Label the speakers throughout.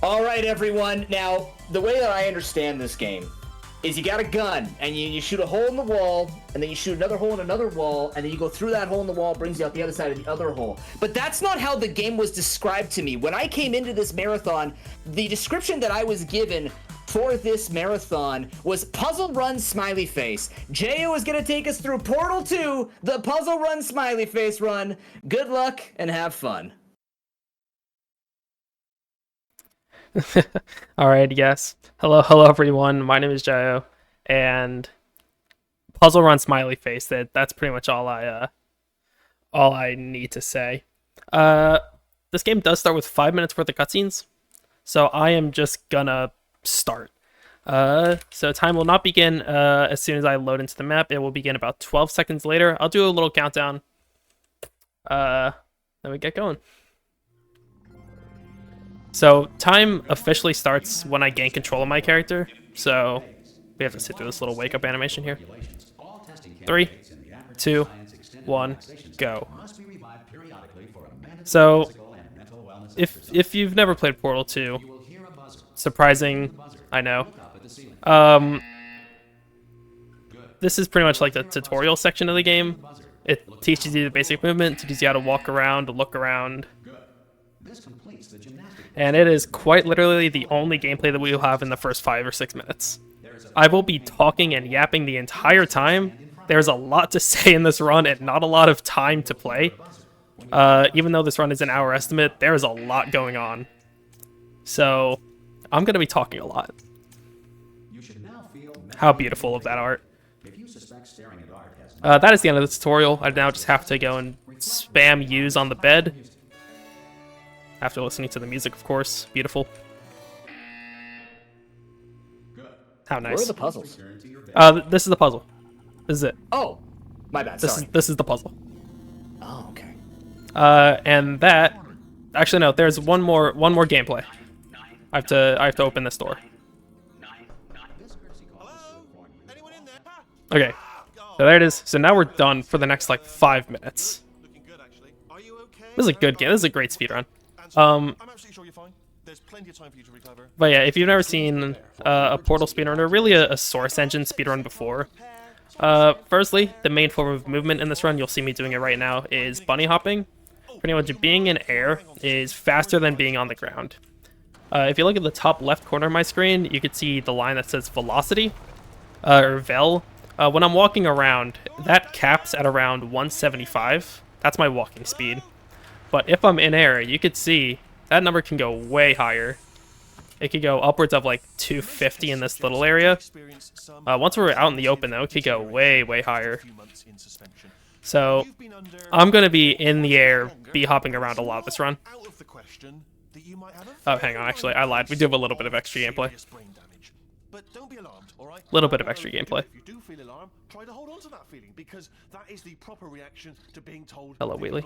Speaker 1: All right, everyone. Now, the way that I understand this game is you got a gun, and you shoot a hole in the wall, and then you shoot another hole in another wall, and then you go through that hole in the wall, brings you out the other side of the other hole. But that's not how the game was described to me. When I came into this marathon, the description that I was given for this marathon was Puzzle Run Smiley Face. Jaio is going to take us through Portal 2, the Puzzle Run Smiley Face run. Good luck, and have fun.
Speaker 2: All right, yes. Hello, everyone. My name is Jaio, and Puzzle Run Smiley Face. That's pretty much all I need to say. This game does start with 5 minutes worth of cutscenes, so I am just gonna start. So time will not begin as soon as I load into the map. It will begin about 12 seconds later. I'll do a little countdown. Then we get going. So, time officially starts when I gain control of my character, so we have to sit through this little wake-up animation here. 3, 2, 1, go. So, if you've never played Portal 2, surprising, I know, this is pretty much like the tutorial section of the game. It teaches you the basic movement, teaches you how to walk around, look around. And it is quite literally the only gameplay that we will have in the first 5 or 6 minutes. I will be talking and yapping the entire time. There's a lot to say in this run and not a lot of time to play. Even though this run is an hour estimate, there is a lot going on. So, I'm going to be talking a lot. How beautiful of that art. That is the end of the tutorial. I now just have to go and spam use on the bed. After listening to the music, of course. Beautiful. How nice.
Speaker 1: Where are the puzzles?
Speaker 2: This is the puzzle. This is it.
Speaker 1: Oh, my bad. Sorry.
Speaker 2: This is the puzzle.
Speaker 1: Oh, okay.
Speaker 2: And that... Actually, no. There's one more gameplay. I have to open this door. Okay. So there it is. So now we're done for the next, like, 5 minutes. This is a good game. This is a great speedrun. I'm absolutely sure you're fine. There's plenty of time for you to recover. But yeah, if you've never seen a Portal speedrun or really a Source Engine speedrun before, firstly, the main form of movement in this run, you'll see me doing it right now, is bunny hopping. Pretty much being in air is faster than being on the ground. If you look at the top left corner of my screen, you can see the line that says velocity, or vel. When I'm walking around, that caps at around 175. That's my walking speed. But if I'm in air, you could see that number can go way higher. It could go upwards of like 250 in this little area. Once we're out in the open, though, it could go way, way higher. So I'm going to be in the air, be hopping around a lot this run. Oh, hang on, actually, I lied. We do have a little bit of extra gameplay. Little bit of extra gameplay. Hello, Wheelie.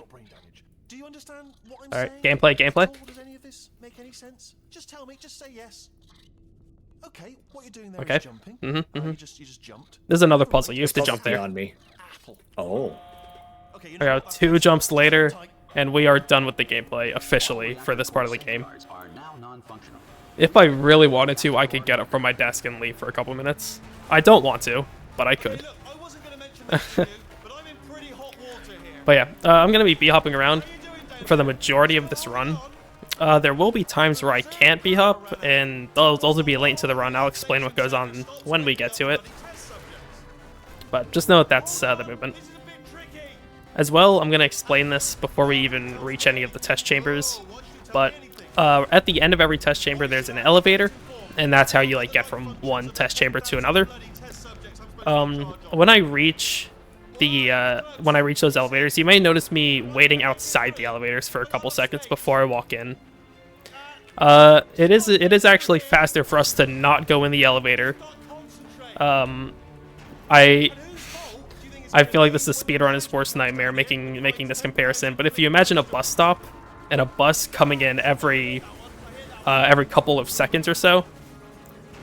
Speaker 3: Do you understand what I'm
Speaker 2: saying?
Speaker 3: All
Speaker 2: right, gameplay.
Speaker 3: Does any of this make any sense? Just tell me, just say yes. Okay, what you're doing there
Speaker 2: is
Speaker 3: jumping.
Speaker 2: You
Speaker 3: just jumped.
Speaker 2: There's another puzzle. You have to jump there.
Speaker 1: On me. Oh.
Speaker 2: Okay, there we go. 2 jumps later, and we are done with the gameplay officially for this part of the game. If I really wanted to, I could get up from my desk and leave for a couple minutes. I don't want to, but I could. But yeah, I'm going to be bee-hopping around for the majority of this run. There will be times where I can't bee-hop, and those will be late into the run. I'll explain what goes on when we get to it. But just know that that's the movement. As well, I'm going to explain this before we even reach any of the test chambers. But at the end of every test chamber, there's an elevator, and that's how you like get from one test chamber to another. When I reach those elevators, you may notice me waiting outside the elevators for a couple seconds before I walk in. It is actually faster for us to not go in the elevator. I feel like this is speedrunner's worst nightmare making this comparison, but if you imagine a bus stop and a bus coming in every couple of seconds or so,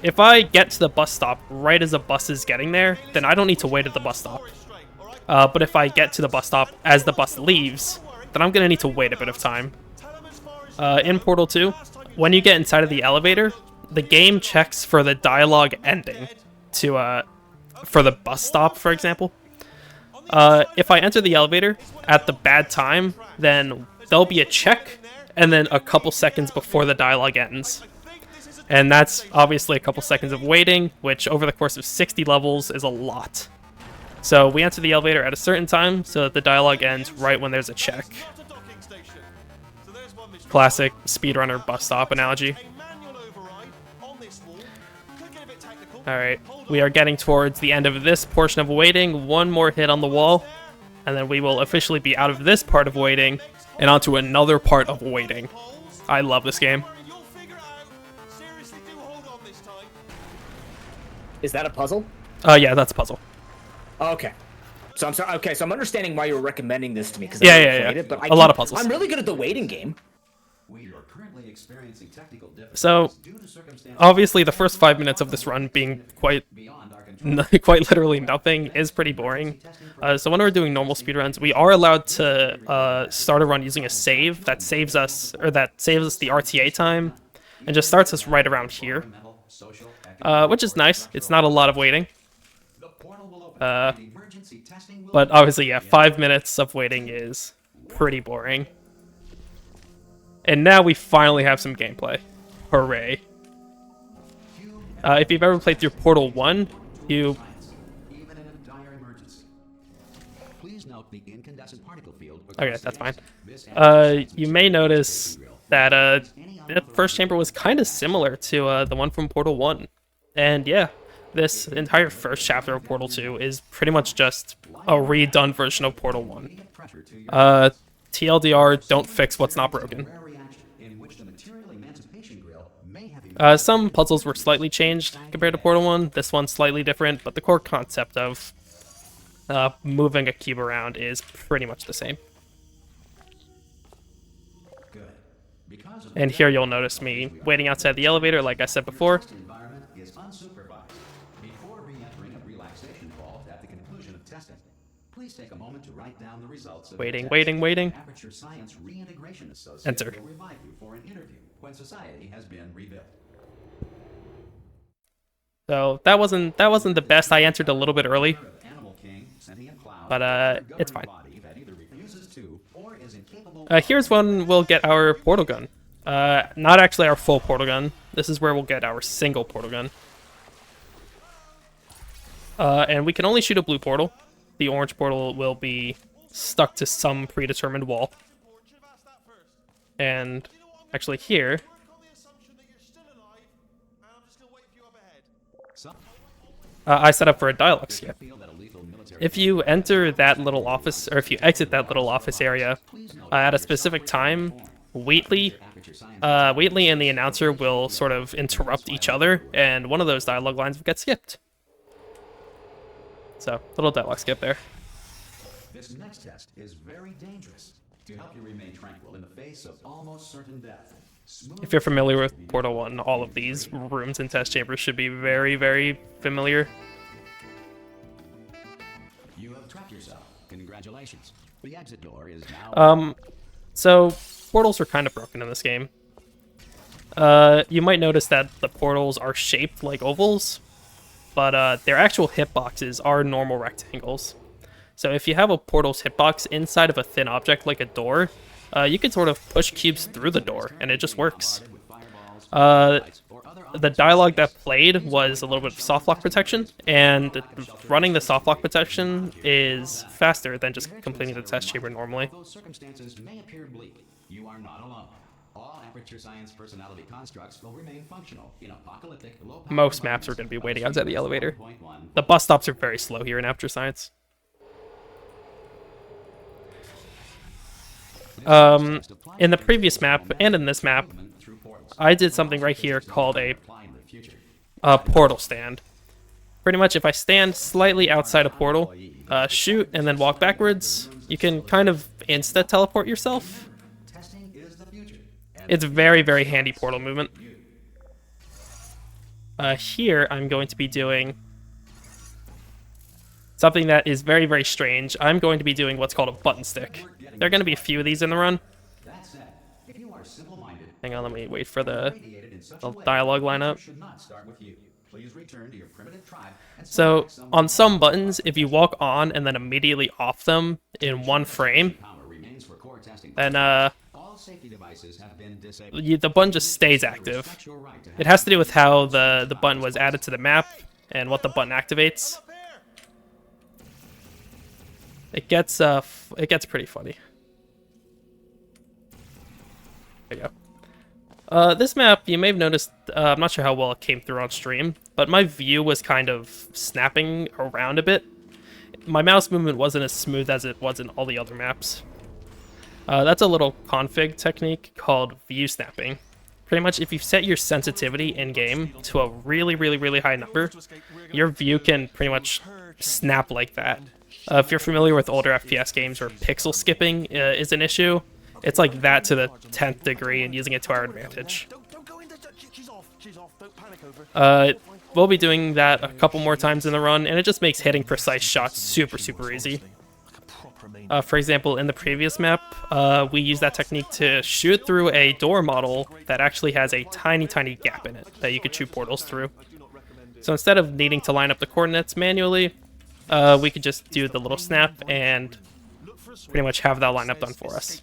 Speaker 2: if I get to the bus stop right as the bus is getting there, then I don't need to wait at the bus stop. But if I get to the bus stop as the bus leaves, then I'm going to need to wait a bit of time. In Portal 2, when you get inside of the elevator, the game checks for the dialogue ending to for the bus stop, for example. If I enter the elevator at the bad time, then there'll be a check, and then a couple seconds before the dialogue ends. And that's obviously a couple seconds of waiting, which over the course of 60 levels is a lot. So we enter the elevator at a certain time so that the dialogue ends right when there's a check. Classic speedrunner bus stop analogy. Alright, we are getting towards the end of this portion of waiting. One more hit on the wall, and then we will officially be out of this part of waiting and onto another part of waiting. I love this game.
Speaker 1: Is that a puzzle?
Speaker 2: Yeah, that's a puzzle.
Speaker 1: Okay. So I'm sorry. Okay, so I'm understanding why you were recommending this to me because
Speaker 2: Yeah.
Speaker 1: It, but
Speaker 2: A lot of puzzles.
Speaker 1: I'm really good at the waiting game.
Speaker 2: So, obviously, the first 5 minutes of this run being quite literally nothing is pretty boring. So when we're doing normal speedruns, we are allowed to start a run using a save that saves us the RTA time and just starts us right around here, which is nice. It's not a lot of waiting. But obviously, yeah, 5 minutes of waiting is pretty boring. And now we finally have some gameplay. Hooray. If you've ever played through Portal 1, you... Okay, that's fine. You may notice that the first chamber was kind of similar to the one from Portal 1. And yeah, this entire first chapter of Portal 2 is pretty much just a redone version of Portal 1. TLDR, don't fix what's not broken. Some puzzles were slightly changed compared to Portal 1. This one's slightly different, but the core concept of moving a cube around is pretty much the same. And here you'll notice me waiting outside the elevator, like I said before. Waiting. Enter. So that wasn't the best. I entered a little bit early, but it's fine. Here's when we'll get our portal gun. Not actually our full portal gun. This is where we'll get our single portal gun. And we can only shoot a blue portal. The orange portal will be stuck to some predetermined wall. And actually here... I set up for a dialogue skip. If you enter that little office, or if you exit that little office area at a specific time, Wheatley and the announcer will sort of interrupt each other, and one of those dialogue lines will get skipped. So, little dialogue skip there.
Speaker 4: This next test is very dangerous. To help you remain tranquil in the face of almost certain death.
Speaker 2: If you're familiar with Portal 1, all of these rooms and test chambers should be very, very familiar.
Speaker 4: You have trapped yourself. Congratulations. The exit door is now...
Speaker 2: So, portals are kind of broken in this game. You might notice that the portals are shaped like ovals, but their actual hitboxes are normal rectangles. So if you have a portal's hitbox inside of a thin object like a door, you can sort of push cubes through the door, and it just works. The dialogue that played was a little bit of soft lock protection, and running the soft lock protection is faster than just completing the test chamber normally.
Speaker 4: Those circumstances may appear bleak. You are not alone. All Aperture Science personality constructs will remain functional in apocalyptic low power.
Speaker 2: Most maps are going to be waiting outside the elevator. The bus stops are very slow here in Aperture Science. In the previous map and in this map, I did something right here called a portal stand. Pretty much if I stand slightly outside a portal, shoot, and then walk backwards, you can kind of insta-teleport yourself. It's very, very handy portal movement. Here, I'm going to be doing something that is very, very strange. I'm going to be doing what's called a button stick. There are going to be a few of these in the run.
Speaker 4: That said, if you are simple-minded
Speaker 2: Hang on, let me wait for the
Speaker 4: Radiated in such
Speaker 2: the
Speaker 4: a way
Speaker 2: dialogue
Speaker 4: that
Speaker 2: lineup.
Speaker 4: should not start with you. Please return to your primitive tribe and
Speaker 2: So
Speaker 4: select
Speaker 2: on some buttons, if you walk on and then immediately off them in one frame,
Speaker 4: power remains for core testing.
Speaker 2: then
Speaker 4: All safety devices have been disabled.
Speaker 2: the button just stays active. It has to do with how the button was added to the map and what the button activates.
Speaker 3: Up there.
Speaker 2: It gets pretty funny. There you go. This map, you may have noticed, I'm not sure how well it came through on stream, but my view was kind of snapping around a bit. My mouse movement wasn't as smooth as it was in all the other maps. That's a little config technique called view snapping. Pretty much, if you set your sensitivity in-game to a really, really, really high number, your view can pretty much snap like that. If you're familiar with older FPS games where pixel skipping is an issue, it's like that to the 10th degree and using it to our advantage.
Speaker 3: Don't go in there. She's off. She's off. Don't panic over it.
Speaker 2: We'll be doing that a couple more times in the run, and it just makes hitting precise shots super, super easy.
Speaker 3: Like a proper main.
Speaker 2: For example, in the previous map, we used that technique to shoot through a door model that actually has a tiny, tiny gap in it that you could shoot portals through. So instead of needing to line up the coordinates manually, we could just do the little snap and pretty much have that lineup done for us.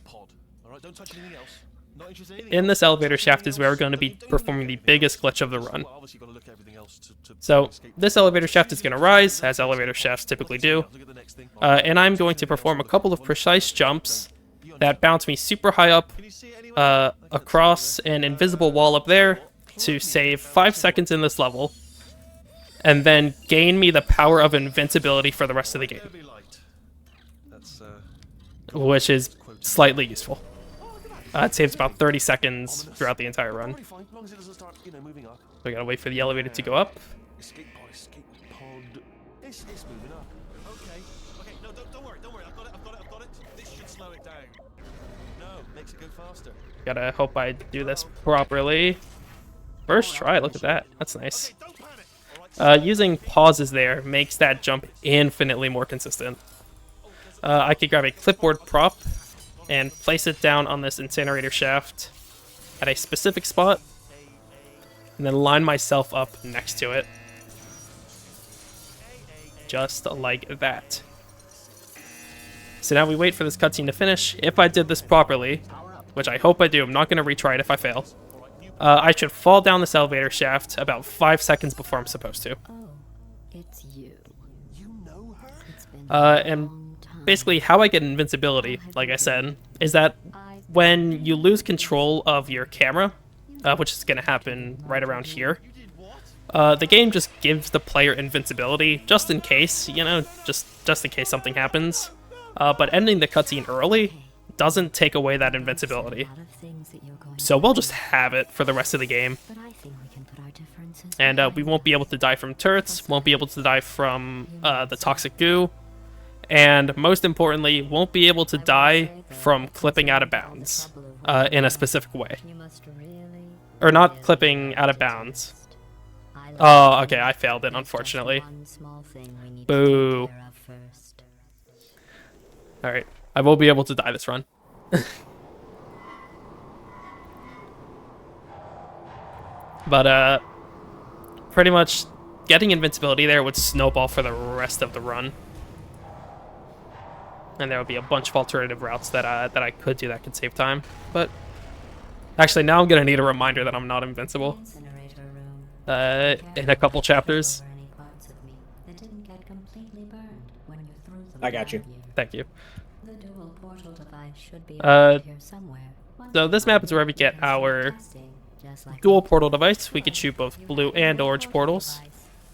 Speaker 3: Don't touch anything else. Not interested in anything
Speaker 2: In this elevator shaft is where we're going to be performing the biggest glitch of the run.
Speaker 3: else. Obviously, gotta look at everything else to
Speaker 2: So
Speaker 3: escape.
Speaker 2: this elevator shaft is going to rise, as elevator shafts typically do,
Speaker 3: Look at the next thing.
Speaker 2: and I'm going to perform a couple of precise jumps that bounce me super high up
Speaker 3: Can you see it anywhere?
Speaker 2: across an invisible wall up there to save 5 seconds in this level, and then gain me the power of invincibility for the rest of the game,
Speaker 3: Be light. That's
Speaker 2: which is slightly useful. It saves about 30 seconds throughout the entire run.
Speaker 3: probably fine, as long as it doesn't start, moving up.
Speaker 2: We gotta wait for the elevator to go up.
Speaker 3: Escape pod, escape pod. It's moving up. Okay. Okay. No, don't worry. Don't worry. I've got it. This should slow it down. No, makes it go faster.
Speaker 2: Gotta hope I do this properly. First try, look at that. That's nice.
Speaker 3: Don't panic. All right.
Speaker 2: Using pauses there makes that jump infinitely more consistent. I could grab a clipboard prop and place it down on this incinerator shaft at a specific spot, and then line myself up next to it. Just like that. So now we wait for this cutscene to finish. If I did this properly, which I hope I do, I'm not going to retry it if I fail, I should fall down this elevator shaft about 5 seconds before I'm supposed to.
Speaker 5: Oh, it's you.
Speaker 3: You know her?
Speaker 5: It's been
Speaker 2: And basically how I get invincibility, like I said, is that when you lose control of your camera, which is going to happen right around here, the game just gives the player invincibility just in case, just in case something happens. But ending the cutscene early doesn't take away that invincibility.
Speaker 5: a lot of things that you're going
Speaker 2: So we'll just have it for the rest of the game.
Speaker 5: but I think we can put our differences
Speaker 2: And we won't be able to die from turrets, won't be able to die from the toxic goo, and most importantly, won't be able to die from clipping out of bounds in a specific way.
Speaker 5: You must really
Speaker 2: Or not clipping out of bounds.
Speaker 5: I
Speaker 2: Oh, okay, I failed it, unfortunately.
Speaker 5: one small thing we need
Speaker 2: Boo.
Speaker 5: to take care of first.
Speaker 2: Alright, I will be able to die this run. But, pretty much getting invincibility there would snowball for the rest of the run. And there would be a bunch of alternative routes that I could do that could save time. But, actually, now I'm going to need a reminder that I'm not invincible.
Speaker 5: Incinerator room.
Speaker 2: In a couple chapters.
Speaker 5: Over any parts of me that didn't get completely burned when you threw them
Speaker 1: I got you.
Speaker 5: around
Speaker 2: Thank you.
Speaker 5: The dual portal device should be
Speaker 2: Uh,
Speaker 5: around here somewhere.
Speaker 2: So this map is where we get our
Speaker 5: Testing, just like
Speaker 2: dual portal device. We could shoot both blue and orange portals.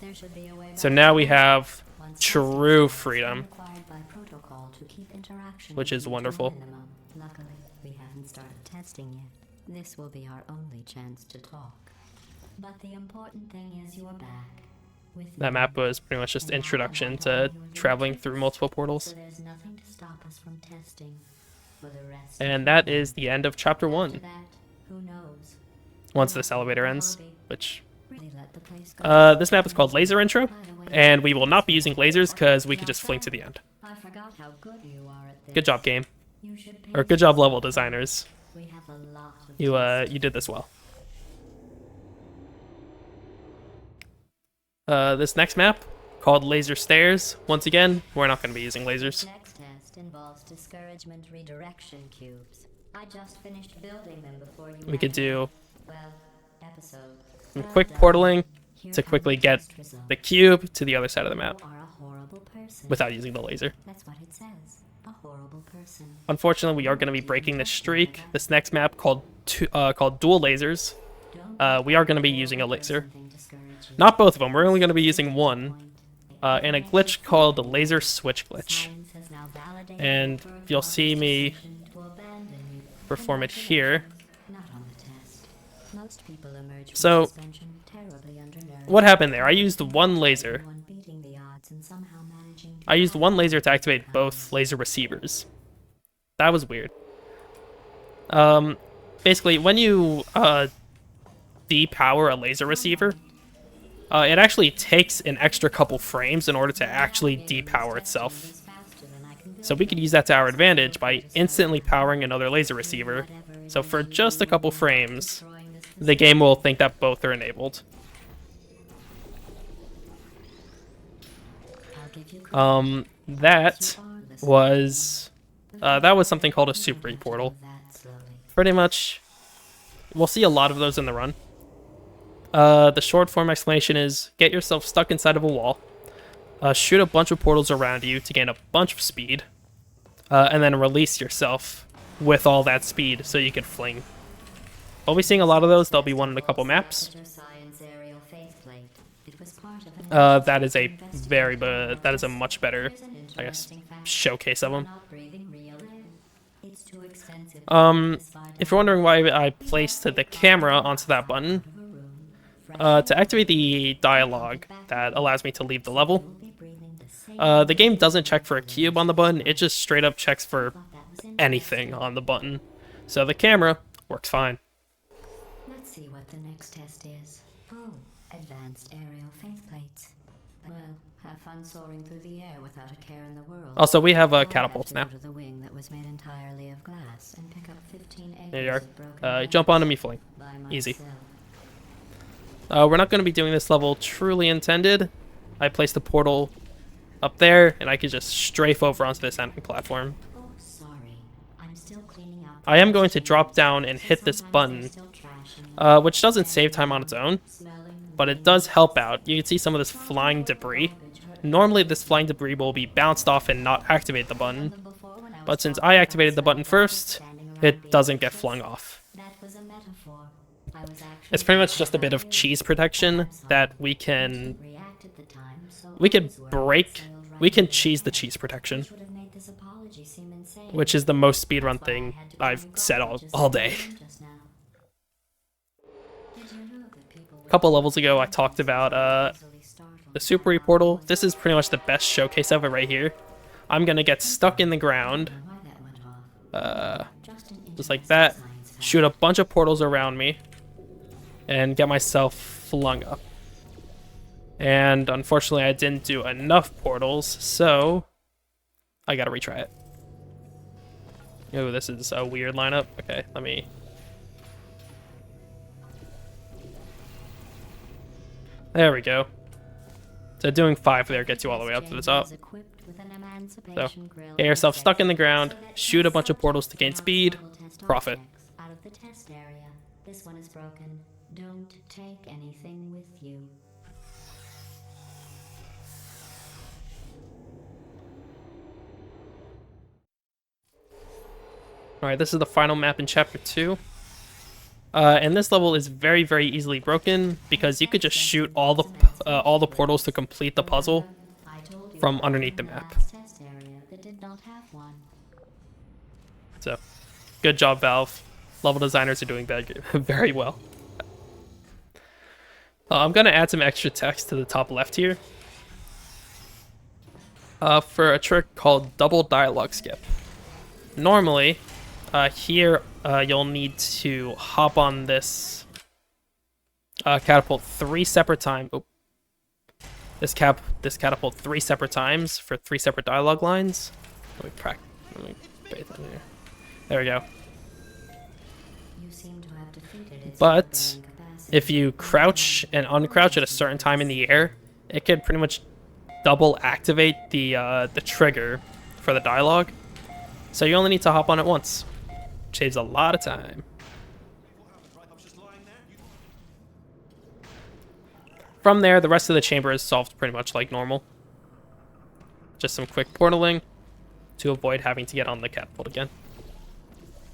Speaker 5: there should be a way
Speaker 2: So
Speaker 5: back
Speaker 2: now we
Speaker 5: to
Speaker 2: have
Speaker 5: once
Speaker 2: true
Speaker 5: testing
Speaker 2: freedom.
Speaker 5: required by protocol to keep interaction
Speaker 2: Which is
Speaker 5: to a
Speaker 2: wonderful.
Speaker 5: minimum. Luckily, we haven't started testing yet. This will be our only chance to talk. But the important thing is you're back. With
Speaker 2: That
Speaker 5: me.
Speaker 2: map was pretty much just
Speaker 5: And now
Speaker 2: introduction
Speaker 5: I want
Speaker 2: to
Speaker 5: all your
Speaker 2: traveling through
Speaker 5: tricks.
Speaker 2: multiple
Speaker 5: So
Speaker 2: portals.
Speaker 5: there's nothing to stop us from testing for the rest.
Speaker 2: And that is the end of chapter
Speaker 5: After
Speaker 2: 1.
Speaker 5: that, who knows?
Speaker 2: Once this elevator ends, which
Speaker 5: Really let the place go.
Speaker 2: this map is called Laser Intro, and we will not be using lasers because we could just fling to the end.
Speaker 5: I forgot how good you are at this.
Speaker 2: Good job, game.
Speaker 5: You should pay
Speaker 2: Or good job, level designers.
Speaker 5: We have a lot of
Speaker 2: You did this well. This next map, called Laser Stairs. Once again, we're not going to be using lasers.
Speaker 5: Next test involves discouragement redirection cubes. I just finished building them before you.
Speaker 2: We could do
Speaker 5: well, episode.
Speaker 2: some quick portaling to quickly get the cube to the other side of the map
Speaker 5: You are a horrible person.
Speaker 2: without using the laser.
Speaker 5: That's what it says. A horrible person.
Speaker 2: Unfortunately, we are going to be breaking this streak. This next map called Dual Lasers. We are going to be using a laser. Not both of them. We're only going to be using one. And a glitch called the Laser Switch Glitch. And you'll see me perform it here. So, what happened there? I used one laser. I used one laser to activate both laser receivers. That was weird. Basically, when you depower a laser receiver, it actually takes an extra couple frames in order to actually depower itself. So we could use that to our advantage by instantly powering another laser receiver. So for just a couple frames, the game will think that both are enabled. That was something called a super portal. Pretty much, we'll see a lot of those in the run. The short form explanation is get yourself stuck inside of a wall, shoot a bunch of portals around you to gain a bunch of speed, and then release yourself with all that speed so you can fling. We'll be seeing a lot of those. There'll be one in a couple maps. That is a much better, I guess, showcase of them. If you're wondering why I placed the camera onto that button, to activate the dialogue that allows me to leave the level, the game doesn't check for a cube on the button, it just straight up checks for anything on the button. So the camera works fine.
Speaker 5: Let's see what the next test is. Oh, advanced aerial faceplates. Well, have fun soaring through the air without a care in the world.
Speaker 2: Also, we have catapults now.
Speaker 5: Go to the wing that was made entirely of glass and pick up 15
Speaker 2: There you
Speaker 5: acres of broken
Speaker 2: are.
Speaker 5: land
Speaker 2: Jump onto me, fling.
Speaker 5: by
Speaker 2: Easy.
Speaker 5: myself.
Speaker 2: We're not going to be doing this level truly intended. I placed the portal up there, and I could just strafe over onto this ending platform.
Speaker 5: Oh, sorry. I'm still cleaning up.
Speaker 2: I am going to drop down and hit this button, which doesn't save time on its own, but it does help out. You can see some of this flying debris. Normally, this flying debris will be bounced off and not activate the button, but since I activated the button first, it doesn't get flung off.
Speaker 5: That was a metaphor. I was actually
Speaker 2: It's pretty much just a bit of cheese protection that we can
Speaker 5: react at the time, so
Speaker 2: we can cheese the cheese protection,
Speaker 5: would have made this apology seem insane.
Speaker 2: which is the most speedrun thing I've said all day.
Speaker 5: Just now. Did you know that people
Speaker 2: A couple levels ago, I talked about
Speaker 5: easily startled
Speaker 2: the Super portal. This is pretty much the best showcase of it right here. I'm gonna get stuck in the ground,
Speaker 5: why that went off? Just an
Speaker 2: just like that, shoot a bunch of portals around me, and get myself flung up. And unfortunately, I didn't do enough portals, so I gotta retry it. Oh, this is a weird lineup. Okay, let me... There we go. So doing 5 there gets you all the way up to the top. So, get yourself stuck in the ground, shoot a bunch of portals to gain speed, profit.
Speaker 5: Out of the test area. This one is broken. Don't take anything with you.
Speaker 2: Alright, this is the final map in Chapter 2. And this level is very, very easily broken because you could just shoot all the portals to complete the puzzle
Speaker 5: I told you
Speaker 2: from underneath the map.
Speaker 5: last test area that did not have one.
Speaker 2: So, good job, Valve. Level designers are doing that very well. I'm going to add some extra text to the top left here for a trick called double dialogue skip. Normally, here you'll need to hop on this catapult 3 separate times. Oh. This catapult 3 separate times for 3 separate dialogue lines. Let me bait that in here. There we go.
Speaker 5: You seem to have defeated its
Speaker 2: But
Speaker 5: overbearing capacity.
Speaker 2: if you crouch and uncrouch at a certain time in the air, it can pretty much double activate the trigger for the dialogue. So you only need to hop on it once. Saves a lot of time. From there, the rest of the chamber is solved pretty much like normal. Just some quick portaling to avoid having to get on the catapult again.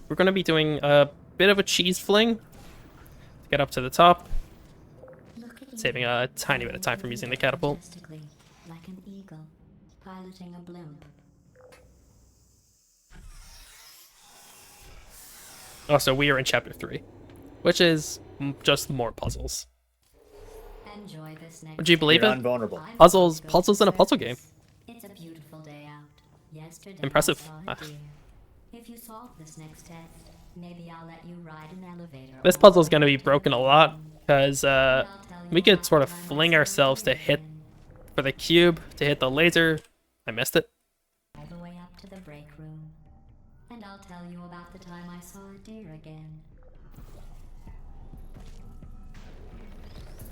Speaker 2: We're going to be doing a bit of a cheese fling to get up to the top,
Speaker 5: Look at
Speaker 2: saving
Speaker 5: you,
Speaker 2: a tiny bit of time from using the catapult.
Speaker 5: majestically, like an eagle, piloting a blimp.
Speaker 2: Also, we are in chapter 3, which is just more puzzles.
Speaker 5: Enjoy this next
Speaker 2: Would you believe
Speaker 1: You're
Speaker 2: it?
Speaker 1: invulnerable.
Speaker 5: I'm
Speaker 2: Puzzles
Speaker 5: gonna go to
Speaker 2: in a puzzle game.
Speaker 5: circus. It's a beautiful day out. Yesterday
Speaker 2: Impressive.
Speaker 5: I saw a deer. If you solve this next test, maybe I'll let you ride an elevator.
Speaker 2: This puzzle is going to be broken a lot because we could sort of fling ourselves to hit for the cube, to hit the laser. I missed it.
Speaker 5: All the way up to the break room. And I'll tell you about the time I saw a deer again.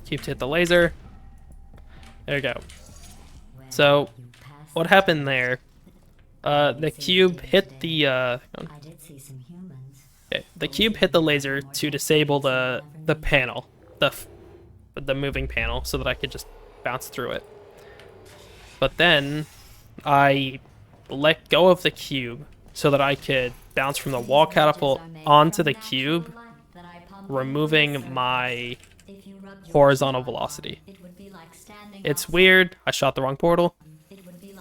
Speaker 2: Cube to hit the laser. There you go.
Speaker 5: Well,
Speaker 2: So,
Speaker 5: you passed
Speaker 2: what
Speaker 5: the
Speaker 2: happened
Speaker 5: test.
Speaker 2: there?
Speaker 5: I
Speaker 2: The
Speaker 5: did see
Speaker 2: cube
Speaker 5: deer
Speaker 2: hit
Speaker 5: today.
Speaker 2: the
Speaker 5: I did see some humans.
Speaker 2: okay, the cube hit the laser to disable the panel, the moving panel, so that I could just bounce through it. But then I let go of the cube so that I could bounce from the wall catapult onto the cube, removing my horizontal velocity.
Speaker 5: It would be like standing
Speaker 2: It's
Speaker 5: outside-
Speaker 2: weird. I shot the wrong portal.
Speaker 5: It would be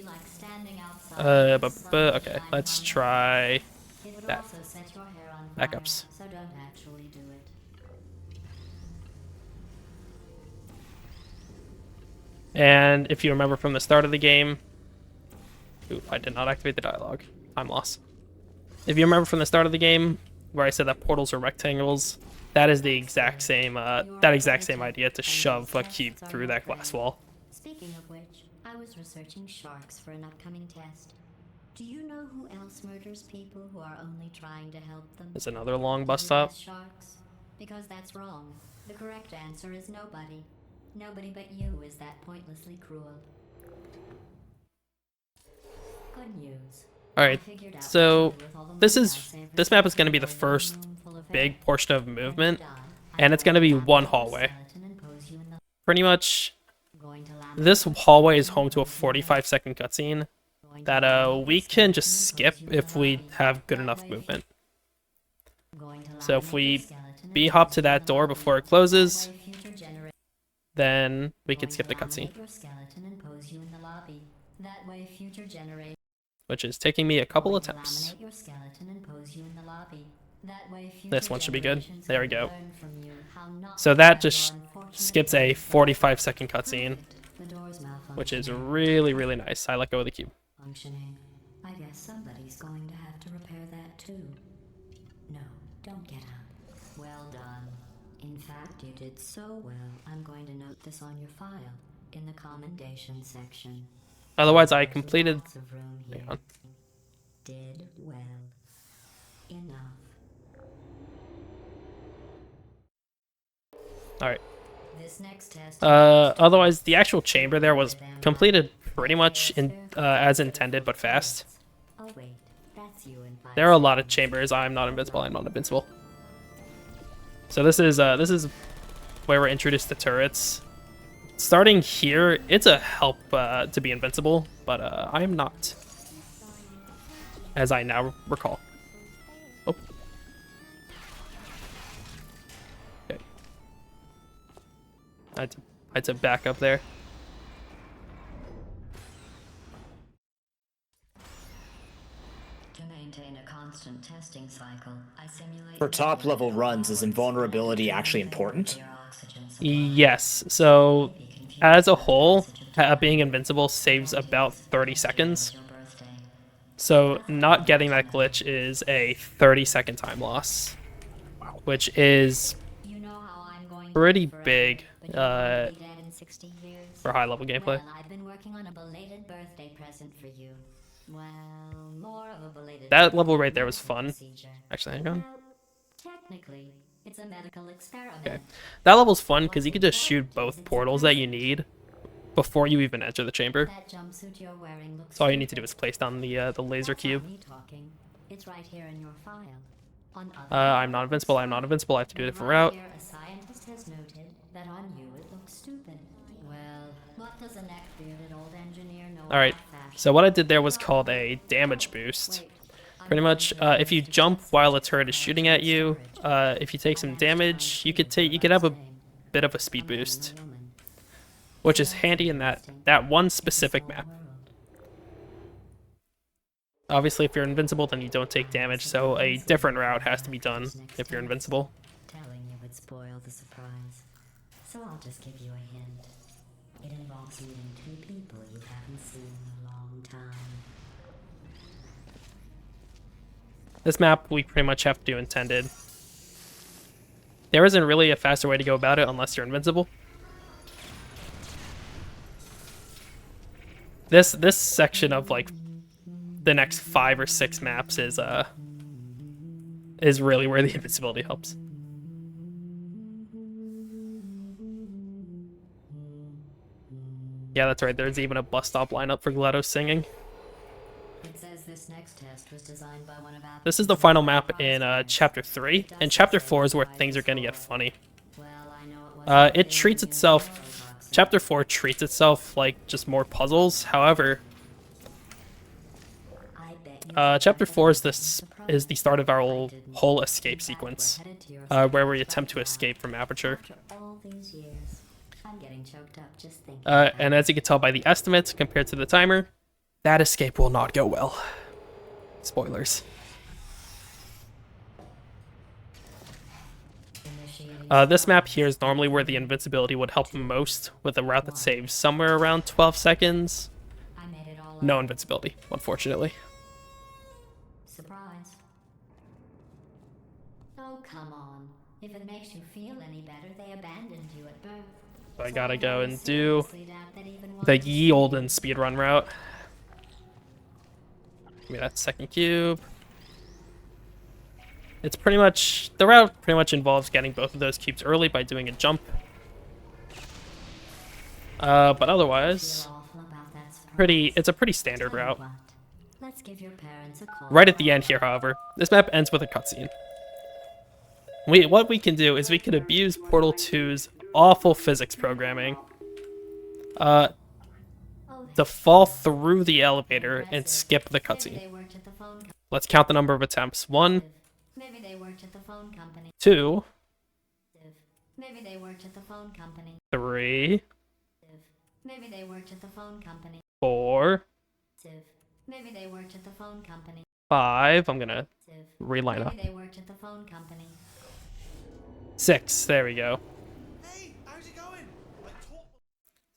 Speaker 5: like standing outside.
Speaker 2: Okay, let's try
Speaker 5: It would
Speaker 2: that.
Speaker 5: also set your hair on fire,
Speaker 2: Backups.
Speaker 5: so don't actually do it.
Speaker 2: And if you remember from the start of the game, ooh, I did not activate the dialogue. Time loss. If you remember from the start of the game, where I said that portals are rectangles, that is the exact same idea to shove a cube through that glass wall.
Speaker 5: Speaking of which, I was researching sharks for an upcoming test. Do you know who else murders people who are only trying to help them?
Speaker 2: There's another long bus
Speaker 5: Did you
Speaker 2: stop.
Speaker 5: guess sharks? Because that's wrong. The correct answer is nobody. Nobody but you is that pointlessly cruel. Good news.
Speaker 2: Alright,
Speaker 5: I figured out
Speaker 2: so
Speaker 5: what to do with all the
Speaker 2: this
Speaker 5: money
Speaker 2: is
Speaker 5: I saved
Speaker 2: this
Speaker 5: for
Speaker 2: map is going to be the
Speaker 5: saving
Speaker 2: first
Speaker 5: a room full of
Speaker 2: big
Speaker 5: hair.
Speaker 2: portion of
Speaker 5: When you
Speaker 2: movement,
Speaker 5: die,
Speaker 2: and it's going to be
Speaker 5: I'm
Speaker 2: one
Speaker 5: going to
Speaker 2: hallway.
Speaker 5: skeleton and pose you in the-
Speaker 2: Pretty much,
Speaker 5: going to laminate
Speaker 2: this
Speaker 5: the
Speaker 2: hallway is
Speaker 5: skeleton
Speaker 2: home to a
Speaker 5: and pose you in the-
Speaker 2: 45-second cutscene
Speaker 5: going to
Speaker 2: that
Speaker 5: laminate the
Speaker 2: we can
Speaker 5: skeleton
Speaker 2: just
Speaker 5: and
Speaker 2: skip
Speaker 5: pose you in
Speaker 2: if
Speaker 5: the
Speaker 2: we
Speaker 5: lobby.
Speaker 2: have good
Speaker 5: That
Speaker 2: enough
Speaker 5: way
Speaker 2: movement.
Speaker 5: going to
Speaker 2: So if
Speaker 5: laminate
Speaker 2: we
Speaker 5: the skeleton and
Speaker 2: b-hop
Speaker 5: pose
Speaker 2: to
Speaker 5: you in
Speaker 2: that
Speaker 5: the
Speaker 2: door
Speaker 5: lobby.
Speaker 2: before it
Speaker 5: That
Speaker 2: closes,
Speaker 5: way future genera-
Speaker 2: then we can
Speaker 5: going
Speaker 2: skip
Speaker 5: to
Speaker 2: the cutscene,
Speaker 5: laminate your skeleton and pose you in the lobby. That way future generations
Speaker 2: which is taking me a couple
Speaker 5: going to
Speaker 2: attempts.
Speaker 5: laminate your skeleton and pose you in the lobby. That way future
Speaker 2: This one should be good.
Speaker 5: generations
Speaker 2: There we
Speaker 5: can
Speaker 2: go.
Speaker 5: learn from you how not
Speaker 2: So
Speaker 5: to
Speaker 2: that
Speaker 5: have
Speaker 2: just
Speaker 5: your unfortunate
Speaker 2: skips a
Speaker 5: life.
Speaker 2: 45-second cutscene,
Speaker 5: Perfect. The door's
Speaker 2: which is
Speaker 5: malfunctioning.
Speaker 2: really, really nice. I let go of the cube.
Speaker 5: Functioning. I guess somebody's going to have to repair that too. No, don't get up. Well done. In fact, you did so well. I'm going to note this on your file in the commendation section.
Speaker 2: Otherwise, I
Speaker 5: There's
Speaker 2: completed.
Speaker 5: lots of room here.
Speaker 2: Hang on.
Speaker 5: Did well. Enough.
Speaker 2: All right.
Speaker 5: This next test.
Speaker 2: Otherwise, the actual chamber there was completed pretty much as intended, but fast.
Speaker 5: Oh wait, that's you in 5
Speaker 2: There are a lot of chambers. I'm not invincible. I'm not invincible. So this is where we're introduced to turrets. Starting here, it's a help to be invincible, but I'm not, as I now recall. Oh. Okay. I had to back up there.
Speaker 5: To maintain a constant testing cycle, I simulate
Speaker 1: For top level runs, is invulnerability actually important?
Speaker 2: Yes. So, as a whole, being invincible saves about 30 seconds. So, not getting that glitch is a 30-second time loss, which is
Speaker 5: You know how I'm going to
Speaker 2: pretty
Speaker 5: live forever,
Speaker 2: big
Speaker 5: but you won't be dead in 60 years.
Speaker 2: for high-level gameplay.
Speaker 5: Well, I've been working on a belated birthday present for you. Well, more of a belated
Speaker 2: That level right there was fun.
Speaker 5: procedure.
Speaker 2: Actually, hang on.
Speaker 5: Well, technically, it's a medical experiment.
Speaker 2: Okay. That level's fun because you can just shoot both portals that you need before you even enter the chamber.
Speaker 5: That jumpsuit you're wearing looks
Speaker 2: So all you need to do
Speaker 5: stupid.
Speaker 2: is place down the laser
Speaker 5: That's
Speaker 2: cube.
Speaker 5: not me talking. It's right here in your file. On
Speaker 2: I'm not invincible. I'm not invincible. I have to do a different route.
Speaker 5: Here, a scientist has noted that on you it looks stupid. Well, what does a neck-bearded old engineer know
Speaker 2: All right.
Speaker 5: about fashion?
Speaker 2: So what I did there was called a damage boost.
Speaker 5: Wait, I'm
Speaker 2: Pretty much,
Speaker 5: going to
Speaker 2: if you jump while a turret is shooting at you, if you take some damage, you could have a bit of a speed boost, which is handy in that one specific map. Obviously, if you're invincible, then you don't take damage, so a different route has to be done if you're invincible.
Speaker 5: Telling you would spoil the surprise. So I'll just give you a hint. It involves meeting two people you haven't seen in a long time.
Speaker 2: This map, we pretty much have to do intended. There isn't really a faster way to go about it unless you're invincible. This section of like the next 5 or 6 maps is really where the invincibility helps. Yeah, that's right. There's even a bus stop lineup for GLaDOS singing.
Speaker 5: It says this next test was designed by one of our...
Speaker 2: This is the final map in Chapter 3, and Chapter 4 is where things are gonna get funny.
Speaker 5: Well, I know
Speaker 2: It treats itself... Chapter 4 treats itself like just more puzzles. However, Chapter 4 is the start of our whole escape sequence, where we attempt to escape from Aperture.
Speaker 5: All these years, I'm getting choked up just thinking.
Speaker 2: And as you can tell by the estimates compared to the timer, that escape will not go well. Spoilers. This map here is normally where the invincibility would help the most, with a route that saves somewhere around 12 seconds.
Speaker 5: I made it all
Speaker 2: No
Speaker 5: up.
Speaker 2: invincibility, unfortunately.
Speaker 5: Surprise. Oh, come on. If it makes you feel any better, they abandoned you at birth.
Speaker 2: So I gotta go and do
Speaker 5: Seriously doubt that even
Speaker 2: the
Speaker 5: one-
Speaker 2: ye olden speedrun route. Give me that second cube. It's pretty much, the route pretty much involves getting both of those cubes early by doing a jump. But otherwise,
Speaker 5: Feel awful about that surprise.
Speaker 2: it's a pretty standard
Speaker 5: Tell you
Speaker 2: route.
Speaker 5: what, let's give your parents a call.
Speaker 2: Right at the end here, however, this map ends with a cutscene. What we can do is we can abuse Portal 2's awful physics programming to fall through the elevator and skip the
Speaker 5: Maybe
Speaker 2: cutscene.
Speaker 5: they worked at the phone company.
Speaker 2: Let's count the number of attempts. 1,
Speaker 5: Maybe they worked at the phone company.
Speaker 2: 2,
Speaker 5: Maybe they worked at the phone company.
Speaker 2: 3,
Speaker 5: Maybe they worked at the phone company.
Speaker 2: 4,
Speaker 5: Maybe they worked at the phone company.
Speaker 2: 5. I'm gonna reline up.
Speaker 5: Maybe they worked at the phone company.
Speaker 2: 6. There we go.
Speaker 3: Hey, how's it going? I taught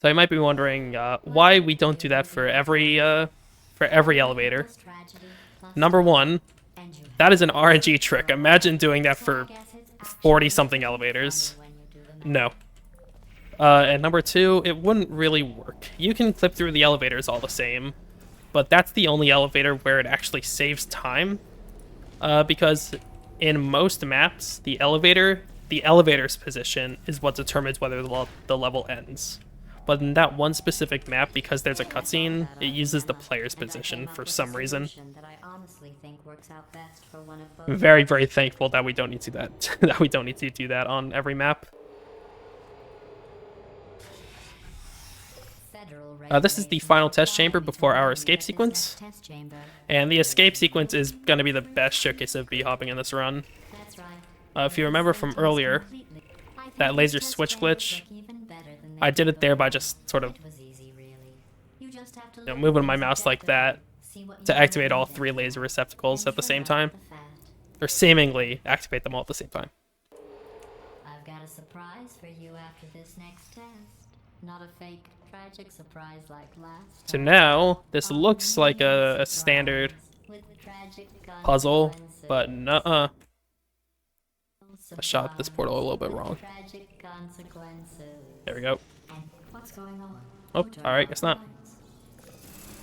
Speaker 2: So you might be wondering why we don't do that for every elevator.
Speaker 5: Plus tragedy, plus
Speaker 2: Number 1,
Speaker 5: and you
Speaker 2: that is an RNG trick. Imagine doing that for
Speaker 5: guess it's actually
Speaker 2: 40-something elevators.
Speaker 5: when you do the
Speaker 2: No. And number 2, it wouldn't really work. You can clip through the elevators all the same, but that's the only elevator where it actually saves time. Because in most maps, the elevator's position is what determines whether the level ends. But in that one specific map, because there's a cutscene, it uses the player's position for some reason.
Speaker 5: that I honestly think works out best for one of
Speaker 2: I'm
Speaker 5: both.
Speaker 2: very, very thankful that we don't need to do that. That we don't need to do that on every map.
Speaker 5: Federal
Speaker 2: This is the final test chamber before our escape sequence.
Speaker 5: Test chamber.
Speaker 2: And the escape sequence is going to be the best showcase of bee-hopping in this run.
Speaker 5: That's right.
Speaker 2: If you remember from earlier,
Speaker 5: I think
Speaker 2: that laser
Speaker 5: this test
Speaker 2: switch
Speaker 5: chamber
Speaker 2: glitch,
Speaker 5: look even better than they
Speaker 2: I did it there by
Speaker 5: before.
Speaker 2: just sort of
Speaker 5: It was easy, really. You just have to
Speaker 2: you know,
Speaker 5: look
Speaker 2: moving
Speaker 5: at
Speaker 2: my
Speaker 5: the
Speaker 2: mouse like
Speaker 5: objective,
Speaker 2: that
Speaker 5: see what
Speaker 2: to
Speaker 5: you
Speaker 2: activate all
Speaker 5: need,
Speaker 2: 3 laser receptacles
Speaker 5: and
Speaker 2: at the same
Speaker 5: trim out
Speaker 2: time.
Speaker 5: the fat.
Speaker 2: Or seemingly activate them all at the same time.
Speaker 5: I've got a surprise for you after this next test. Not a fake, tragic surprise like last
Speaker 2: So
Speaker 5: time.
Speaker 2: now, this looks like a standard
Speaker 5: With tragic
Speaker 2: puzzle,
Speaker 5: consequences.
Speaker 2: but nuh-uh. I shot this portal a little bit wrong.
Speaker 5: Tragic consequences.
Speaker 2: There we go.
Speaker 5: And what's going on?
Speaker 2: Oh,
Speaker 5: What are
Speaker 2: alright,
Speaker 5: your
Speaker 2: guess not.
Speaker 5: plans?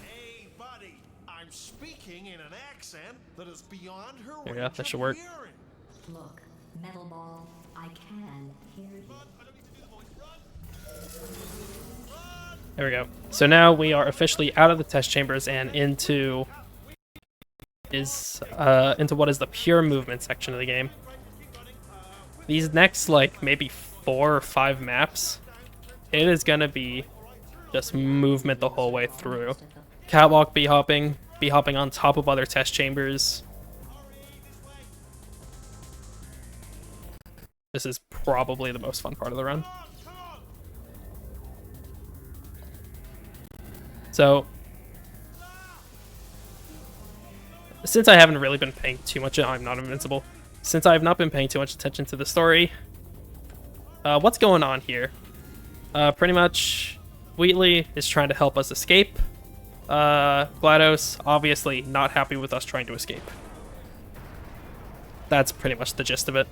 Speaker 3: Hey, buddy, I'm I'm speaking in an accent that is beyond her
Speaker 2: There we go,
Speaker 3: range
Speaker 2: that
Speaker 3: of
Speaker 2: should work.
Speaker 3: hearing.
Speaker 5: Look, Metal Ball, I can hear you.
Speaker 2: There we go. So now we are officially out of the test chambers and into what is the pure movement section of the game. These next like maybe 4 or 5 maps, it is gonna be just movement the whole way through. Catwalk bee hopping on top of other test chambers. This is probably the most fun part of the run. So, since I haven't really been paying too much, I'm not invincible. Since I have not been paying too much attention to the story, what's going on here? Pretty much, Wheatley is trying to help us escape. GLaDOS, obviously not happy with us trying to escape. That's pretty much the gist of it.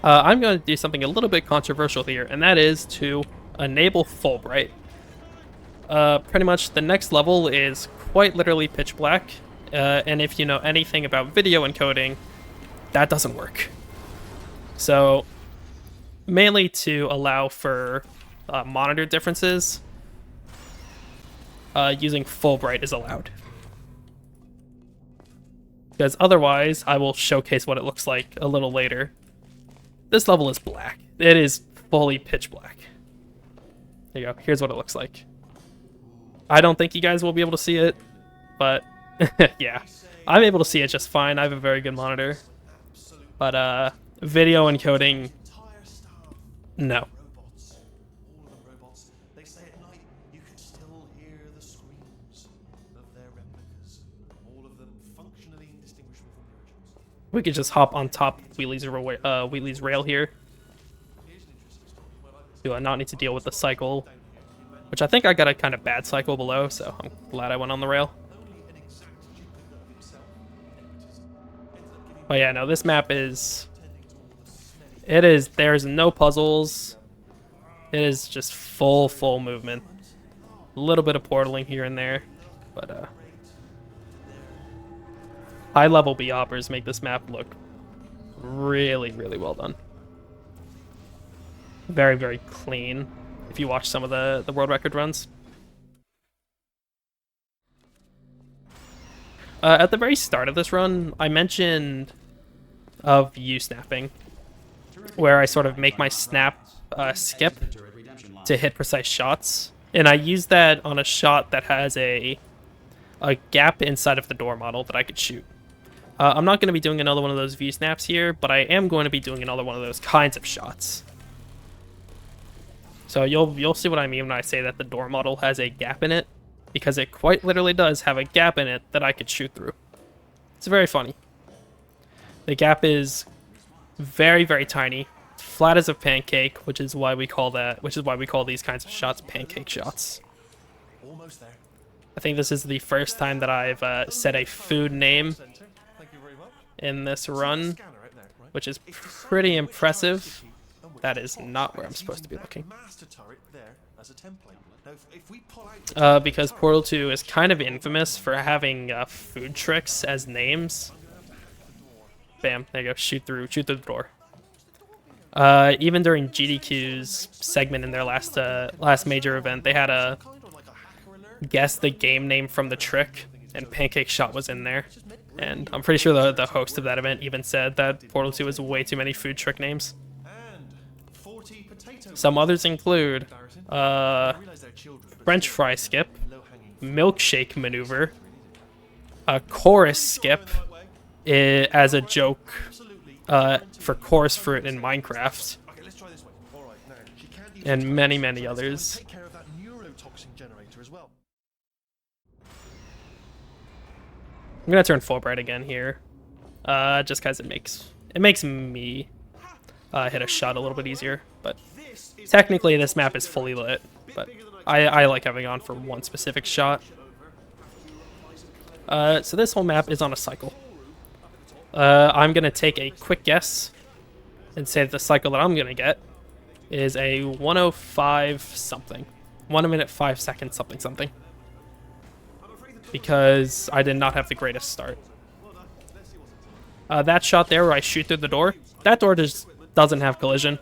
Speaker 2: I'm going to do something a little bit controversial here, and that is to enable Fulbright. Pretty much the next level is quite literally pitch black, and if you know anything about video encoding, that doesn't work. So, mainly to allow for monitor differences, using Fulbright is allowed. Because otherwise, I will showcase what it looks like a little later. This level is black. It is fully pitch black. There you go. Here's what it looks like. I don't think you guys will be able to see it, but yeah. I'm able to see it just fine. I have a very good monitor. But video encoding, no.
Speaker 3: Robots. All of them robots. They say at night you can still hear the screams of their replicas. All of them functionally indistinguishable from the originals.
Speaker 2: We could just hop on top of Wheatley's rail here. Do I not need to deal with the cycle, which I think I got a kind of bad cycle below, so I'm glad I went on the rail. But yeah, no, this map is... there's no puzzles. It is just full movement. A little bit of portaling here and there, but high-level bee hoppers make this map look really well done. Very clean, if you watch some of the world record runs. At the very start of this run, I mentioned of view snapping, where I sort of make my snap skip to hit precise shots. And I use that on a shot that has a gap inside of the door model that I could shoot. I'm not going to be doing another one of those view snaps here, but I am going to be doing another one of those kinds of shots. So you'll see what I mean when I say that the door model has a gap in it, because it quite literally does have a gap in it that I could shoot through. It's very funny. The gap is very tiny, flat as a pancake, which is why we call these kinds of shots pancake shots.
Speaker 3: Almost there.
Speaker 2: I think this is the first time that I've said a food name
Speaker 3: Thank you very much.
Speaker 2: in this run,
Speaker 3: Scanner out there, right?
Speaker 2: which is pretty impressive. That is not where I'm supposed to be looking.
Speaker 3: Master turret there as a template. Now, if we pull out
Speaker 2: Because Portal 2 is kind of infamous for having food tricks as names. Bam, there you go, shoot through the door. Even during GDQ's segment in their last major event, they had a guess the game name from the trick, and Pancake Shot was in there. And I'm pretty sure the host of that event even said that Portal 2 has way too many food trick names.
Speaker 3: and 40 potatoes.
Speaker 2: Some others include
Speaker 3: I realize they're children, but
Speaker 2: French fry skip,
Speaker 3: low-hanging.
Speaker 2: milkshake maneuver, a chorus skip as a joke for chorus fruit in Minecraft,
Speaker 3: Okay, let's try this way. All right, now she can't use
Speaker 2: and
Speaker 3: the
Speaker 2: many
Speaker 3: turret, so
Speaker 2: others.
Speaker 3: take care of that neurotoxin generator as well.
Speaker 2: I'm gonna turn Fulbright again here, just because it makes me hit a shot a little bit easier. But technically, this map is fully lit, but I like having on for one specific shot. So this whole map is on a cycle. I'm gonna take a quick guess and say the cycle that I'm gonna get is a 105 something. 1 minute 5 seconds something something. Because I did not have the greatest start. That shot there where I shoot through the door, that door just doesn't have collision.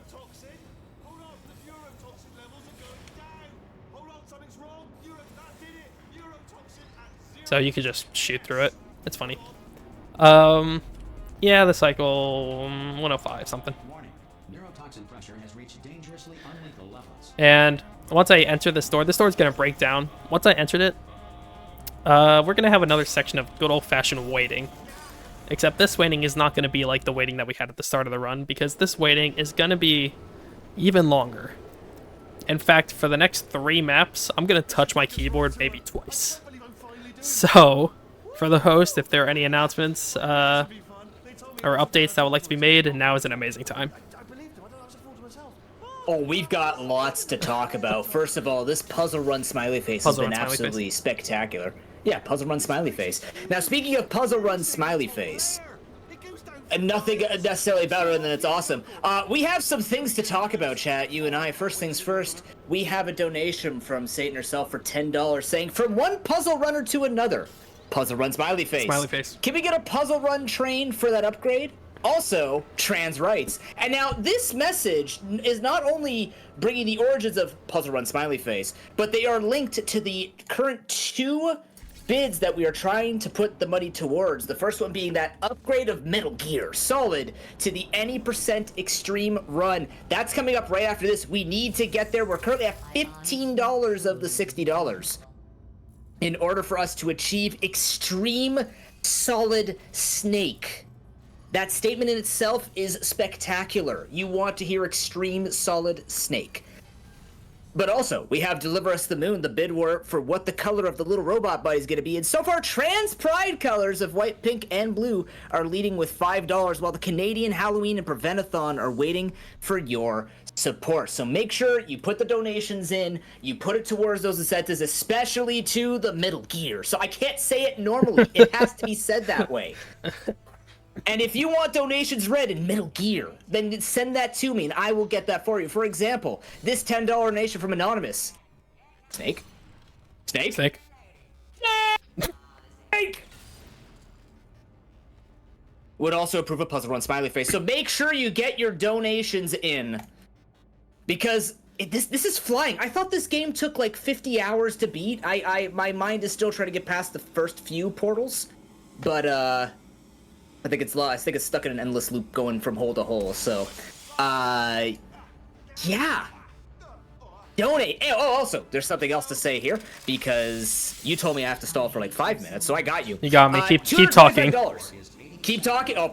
Speaker 2: So you could just shoot through it. It's funny. Yeah, the cycle 105 something.
Speaker 4: Neurotoxin pressure has reached dangerously unlethal levels.
Speaker 2: And once I enter this door is gonna break down. Once I entered it, we're gonna have another section of good old-fashioned waiting. Except this waiting is not gonna be like the waiting that we had at the start of the run, because this waiting is gonna be even longer. In fact, for the next 3 maps, I'm gonna touch my keyboard maybe twice. So, for the host, if there are any announcements or updates that would like to be made, now is an amazing time.
Speaker 1: Oh, we've got lots to talk about. First of all, this Puzzle Run Smiley Face has been absolutely spectacular. Yeah, Puzzle Run Smiley Face. Now, speaking of Puzzle Run Smiley Face, nothing necessarily better than it's awesome. We have some things to talk about, chat, you and I. First things first, we have a donation from Satan herself for $10 saying, from one puzzle runner to another. Puzzle Run Smiley Face.
Speaker 2: Smiley Face.
Speaker 1: Can we get a Puzzle Run train for that upgrade? Also, trans rights. And now this message is not only bringing the origins of Puzzle Run Smiley Face, but they are linked to the current 2 bids that we are trying to put the money towards. The first one being that upgrade of Metal Gear Solid to the any percent extreme run. That's coming up right after this. We need to get there. We're currently at $15 of the $60 in order for us to achieve extreme solid Snake. That statement in itself is spectacular. You want to hear extreme solid Snake. But also, we have Deliver Us the Moon, the bid war for what the color of the little robot buddy is going to be. And so far, trans pride colors of white, pink, and blue are leading with $5, while the Canadian Halloween and Prevent-a-thon are waiting for your support. So make sure you put the donations in, you put it towards those incentives, especially to the Metal Gear. So I can't say it normally. It has to be said that way. And if you want donations read in Metal Gear, then send that to me and I will get that for you. For example, this $10 donation from Anonymous. Snake? Snake?
Speaker 2: Snake.
Speaker 1: Snake! Would also approve a Puzzle Run Smiley Face. So make sure you get your donations in. Because this is flying. I thought this game took like 50 hours to beat. My mind is still trying to get past the first few portals. But, I think it's lost. I think it's stuck in an endless loop going from hole to hole. So, yeah. Donate. Oh, also, there's something else to say here because you told me I have to stall for like 5 minutes, so I got you.
Speaker 2: You got me. Keep talking.
Speaker 1: Keep talking. Oh,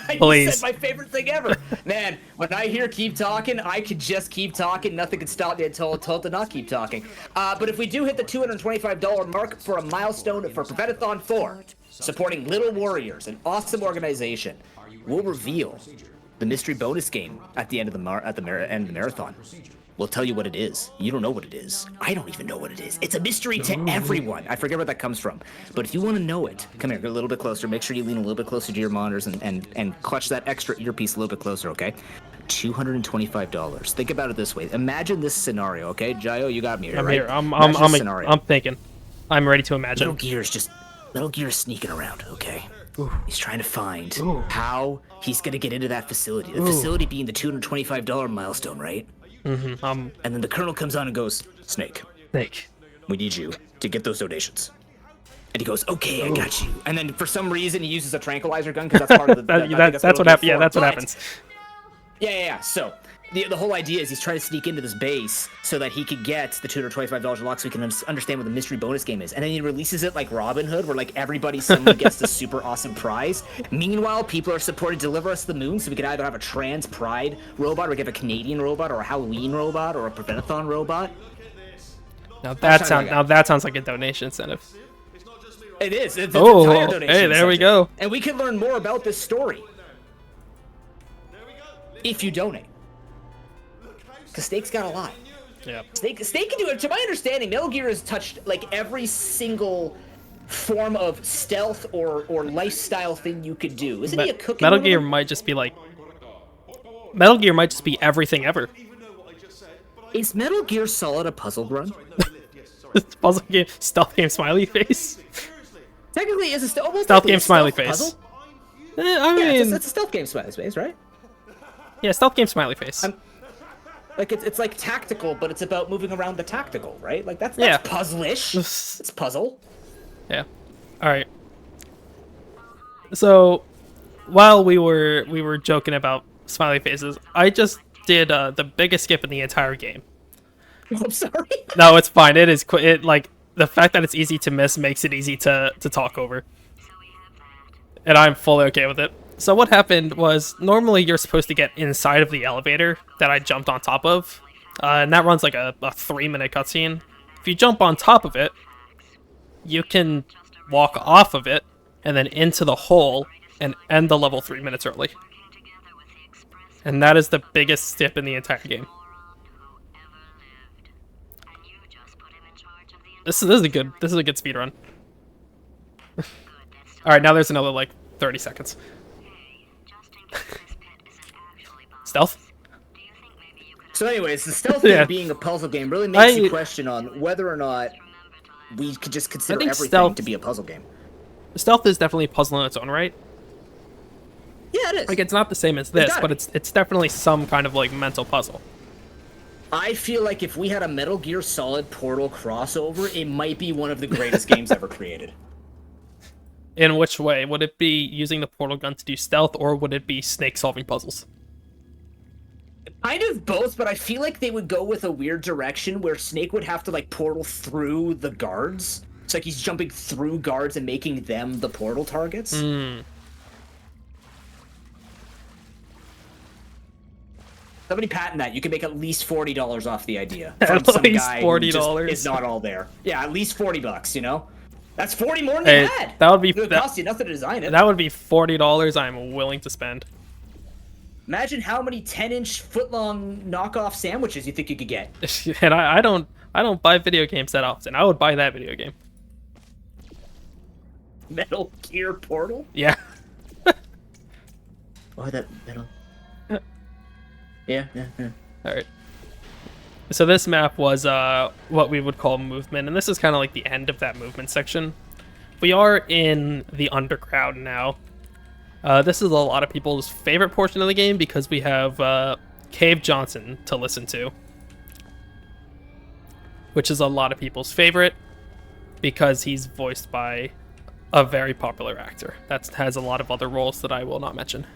Speaker 1: I
Speaker 2: please.
Speaker 1: said my favorite thing ever. Man, when I hear keep talking, I could just keep talking. Nothing could stop me until told to not keep talking. But if we do hit the $225 mark for a milestone for Prevent-a-thon 4, supporting Little Warriors, an awesome organization, we'll reveal the mystery bonus game at the end of the end of the marathon. We'll tell you what it is. You don't know what it is. I don't even know what it is. It's a mystery to everyone. I forget where that comes from. But if you want to know it, come here, get a little bit closer. Make sure you lean a little bit closer to your monitors and clutch that extra earpiece a little bit closer, okay? $225. Think about it this way. Imagine this scenario, okay? Jaio, you got me here,
Speaker 2: I'm
Speaker 1: right?
Speaker 2: here. I'm thinking. I'm ready to imagine.
Speaker 1: Metal Gear's sneaking around, okay? Ooh. He's trying to find how he's gonna get into that facility. The facility being the $225 milestone, right?
Speaker 2: Mm-hmm.
Speaker 1: And then the colonel comes on and goes, Snake, we need you to get those donations. And he goes, okay, I got you. And then for some reason he uses a tranquilizer gun because that's part of the.
Speaker 2: that's what happens. Yeah, that's what happens.
Speaker 1: Yeah. So the whole idea is he's trying to sneak into this base so that he could get the $225 lock so he can understand what the mystery bonus game is. And then he releases it like Robin Hood, where like everybody suddenly gets the super awesome prize. Meanwhile, people are supporting Deliver Us the Moon, so we could either have a trans pride robot, or we could have a Canadian robot, or a Halloween robot, or a Prevent-a-thon robot.
Speaker 2: Now that sounds like a donation incentive.
Speaker 1: It is. It's an entire donation
Speaker 2: hey, there we go.
Speaker 1: And we can learn more about this story if you donate. Because Snake's got a lot.
Speaker 2: Yeah.
Speaker 1: Snake can do it. To my understanding, Metal Gear has touched like every single form of stealth or lifestyle thing you could do. Isn't he a cooking?
Speaker 2: Metal Gear might just be everything ever.
Speaker 1: Is Metal Gear Solid a puzzle run?
Speaker 3: Sorry, no, the lift. Yes, sorry.
Speaker 2: Puzzle game, stealth game, smiley face.
Speaker 3: Seriously.
Speaker 1: Technically, is a
Speaker 2: Stealth game, smiley face.
Speaker 1: puzzle?
Speaker 2: I
Speaker 1: Yeah,
Speaker 2: mean,
Speaker 1: it's a stealth game smiley face, right?
Speaker 2: yeah, stealth game, smiley face.
Speaker 1: Like it's like tactical, but it's about moving around the tactical, right? Like that's
Speaker 2: Yeah.
Speaker 1: puzzle-ish. It's puzzle.
Speaker 2: Yeah. All right. So, while we were joking about smiley faces, I just did the biggest skip in the entire game.
Speaker 1: I'm sorry.
Speaker 2: No, it's fine. It is it like the fact that it's easy to miss makes it easy to talk over, and I'm fully okay with it. So what happened was normally you're supposed to get inside of the elevator that I jumped on top of, and that runs like a 3-minute cutscene. If you jump on top of it, you can walk off of it and then into the hole and end the level 3 minutes early. And that is the biggest skip in the entire game. This is a good speed run. All right, now there's another like 30 seconds. Stealth?
Speaker 1: So, anyways, the stealth
Speaker 2: Yeah.
Speaker 1: game being a puzzle game really makes
Speaker 2: I-
Speaker 1: you question on whether or not we could just consider
Speaker 2: think
Speaker 1: everything
Speaker 2: stealth-
Speaker 1: to be a puzzle game.
Speaker 2: Stealth is definitely a puzzle in its own right.
Speaker 1: Yeah, it is.
Speaker 2: Like it's not the same as this,
Speaker 1: gotta
Speaker 2: but
Speaker 1: be.
Speaker 2: it's definitely some kind of like mental puzzle.
Speaker 1: I feel like if we had a Metal Gear Solid Portal crossover, it might be one of the greatest games ever created.
Speaker 2: In which way? Would it be using the portal gun to do stealth, or would it be Snake solving puzzles?
Speaker 1: Kind of both, but I feel like they would go with a weird direction where Snake would have to like portal through the guards. It's like he's jumping through guards and making them the portal targets. Somebody patent that. You can make at least $40 off the idea. From
Speaker 2: At
Speaker 1: some
Speaker 2: least
Speaker 1: guy who just
Speaker 2: $40.
Speaker 1: is not all there. Yeah, at least $40, you know? That's 40 more than
Speaker 2: Hey,
Speaker 1: you had.
Speaker 2: that would be-
Speaker 1: It would
Speaker 2: that-
Speaker 1: cost you nothing to design it.
Speaker 2: That would be $40 I'm willing to spend.
Speaker 1: Imagine how many 10-inch foot-long knockoff sandwiches you think you could get.
Speaker 2: And I don't buy video games that often. I would buy that video game.
Speaker 1: Metal Gear Portal?
Speaker 2: Yeah.
Speaker 1: Oh, that metal. Yeah.
Speaker 2: Alright. So this map was what we would call movement, and this is kind of like the end of that movement section. We are in the underground now. This is a lot of people's favorite portion of the game because we have Cave Johnson to listen to, which is a lot of people's favorite because he's voiced by a very popular actor that has a lot of other roles that I will not mention.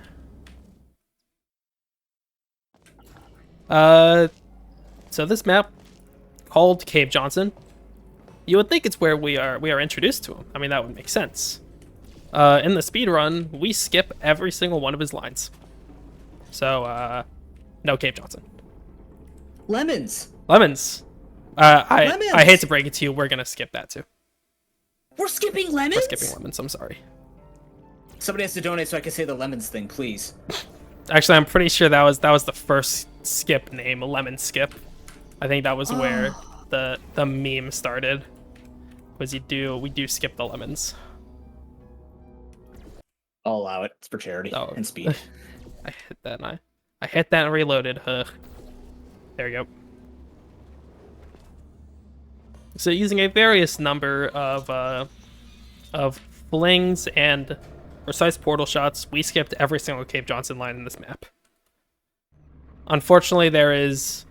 Speaker 2: So this map, called Cave Johnson, you would think it's where we are introduced to him. I mean, that would make sense. In the speedrun, we skip every single one of his lines. So, no Cave Johnson.
Speaker 1: Lemons.
Speaker 2: Lemons.
Speaker 1: Lemons.
Speaker 2: I hate to break it to you, we're gonna skip that too.
Speaker 1: We're skipping lemons?
Speaker 2: We're skipping lemons, I'm sorry.
Speaker 1: Somebody has to donate so I can say the lemons thing, please.
Speaker 2: Actually, I'm pretty sure that was the first skip name, Lemon Skip. I think that was where the meme started. Was we do skip the lemons.
Speaker 1: I'll allow it. It's for charity
Speaker 2: Oh.
Speaker 1: and speed.
Speaker 2: I hit that and I hit that and reloaded. Ugh. There you go. So using a various number of flings and precise portal shots, we skipped every single Cave Johnson line in this map. Unfortunately, there is.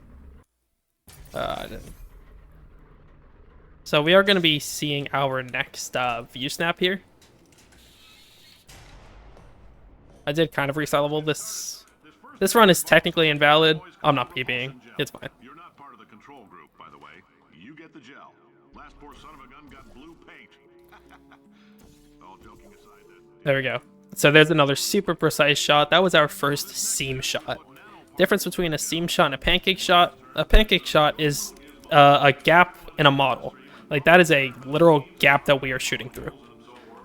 Speaker 2: So we are going to be seeing our next view snap here. I did kind of restyle level this. This run is technically invalid. I'm not PBing. It's fine.
Speaker 6: You're not part of the control group, by the way. You get the gel. Last poor son of a gun got blue paint. All joking aside, then.
Speaker 2: There we go. So there's another super precise shot. That was our first seam shot. Difference between a seam shot and a pancake shot. A pancake shot is a gap in a model. Like that is a literal gap that we are shooting through.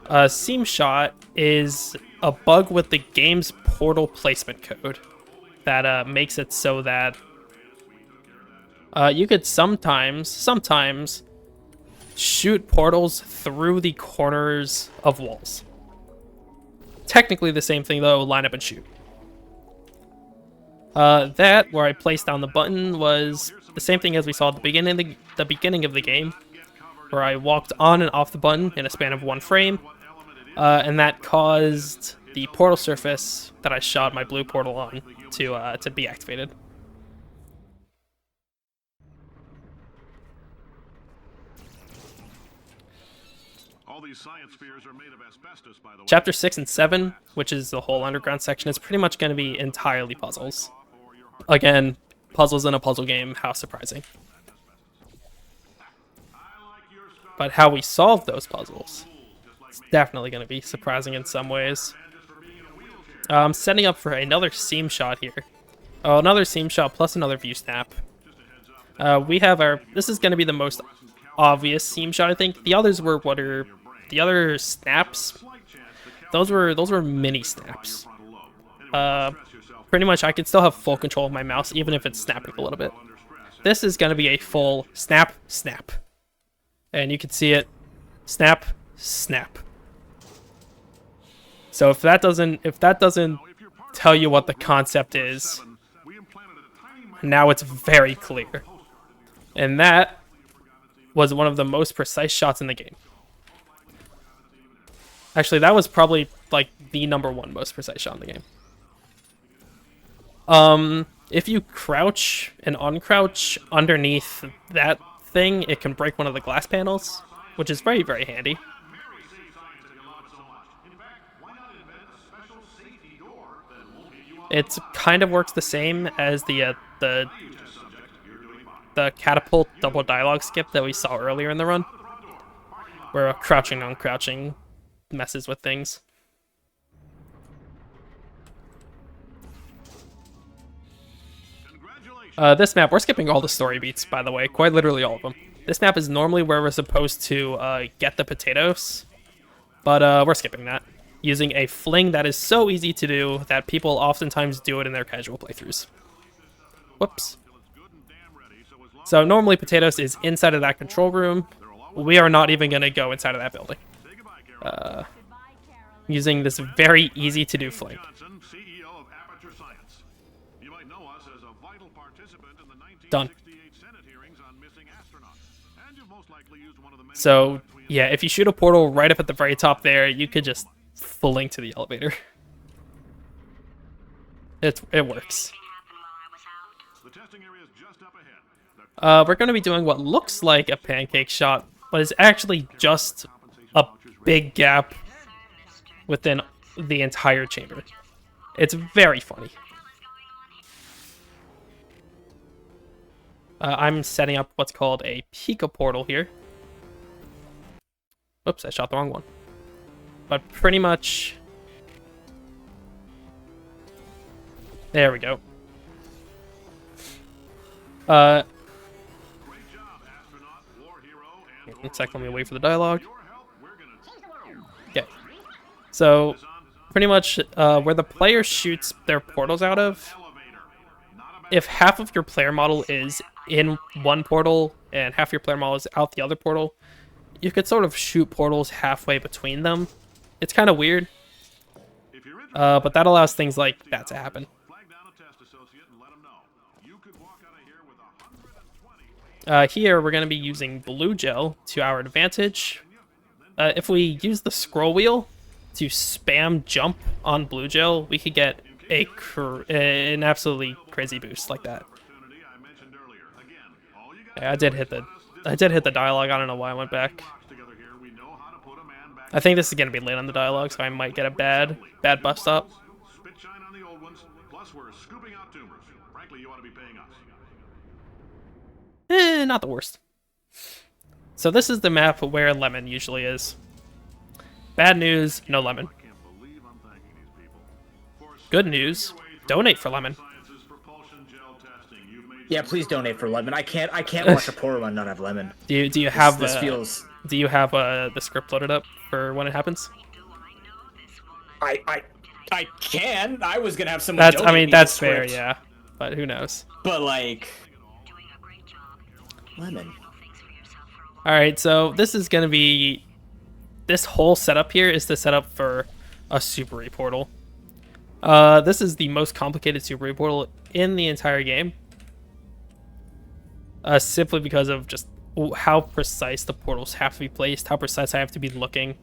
Speaker 2: A seam shot is a bug with the game's portal placement code that makes it so that you could sometimes shoot portals through the corners of walls. Technically the same thing though, line up and shoot. That, where I placed down the button, was the same thing as we saw at the beginning of the game, where I walked on and off the button in a span of 1 frame, and that caused the portal surface that I shot my blue portal on to be activated.
Speaker 6: All these science spheres are made of asbestos, by the way.
Speaker 2: Chapter 6 and 7, which is the whole underground section, is pretty much going to be entirely puzzles. Again, puzzles in a puzzle game, how surprising. But how we solve those puzzles is definitely going to be surprising in some ways. I'm setting up for another seam shot here. Oh, another seam shot plus another view snap. We have our... This is going to be the most obvious seam shot, I think. The others were what are... The other snaps, those were mini snaps. Pretty much I can still have full control of my mouse even if it's snapping a little bit. This is going to be a full snap, snap. And you can see it, snap, snap. So if that doesn't tell you what the concept is, now it's very clear. And that was one of the most precise shots in the game. Actually, that was probably like the #1 most precise shot in the game. If you crouch and uncrouch underneath that thing, it can break one of the glass panels, which is very, very handy. It kind of works the same as the catapult double dialogue skip that we saw earlier in the run, where crouching and uncrouching messes with things. This map, we're skipping all the story beats, by the way, quite literally all of them. This map is normally where we're supposed to get the potatoes, but we're skipping that, using a fling that is so easy to do that people oftentimes do it in their casual playthroughs. Whoops. So normally potatoes is inside of that control room. We are not even going to go inside of that building. Using this very easy to do fling. Done. So yeah, if you shoot a portal right up at the very top there, you could just fling to the elevator. It works. We're going to be doing what looks like a pancake shot, but is actually just a big gap within the entire chamber. It's very funny. I'm setting up what's called a Pika portal here. Oops, I shot the wrong one. But pretty much... There we go. One second, let me wait for the dialogue. Okay. So, pretty much where the player shoots their portals out of, if half of your player model is in one portal and half your player model is out the other portal, you could sort of shoot portals halfway between them. It's kind of weird, but that allows things like that to happen. Here, we're going to be using blue gel to our advantage. If we use the scroll wheel to spam jump on blue gel, we could get an absolutely crazy boost like that. Yeah, I did hit the dialogue. I don't know why I went back. I think this is going to be late on the dialogue, so I might get a bad bust up. Not the worst. So this is the map where Lemon usually is. Bad news, no Lemon. Good news, donate for Lemon.
Speaker 1: Yeah, please donate for Lemon. I can't watch a portal run not have Lemon.
Speaker 2: Do you have
Speaker 1: this feels...
Speaker 2: Do you have the script loaded up for when it happens?
Speaker 1: I can. I was gonna have someone.
Speaker 2: That's fair, yeah. But who knows?
Speaker 1: But like, Lemon.
Speaker 2: All right, so this is gonna be. This whole setup here is the setup for a Super E portal. This is the most complicated Super E portal in the entire game. simply because of just how precise the portals have to be placed, how precise I have to be looking.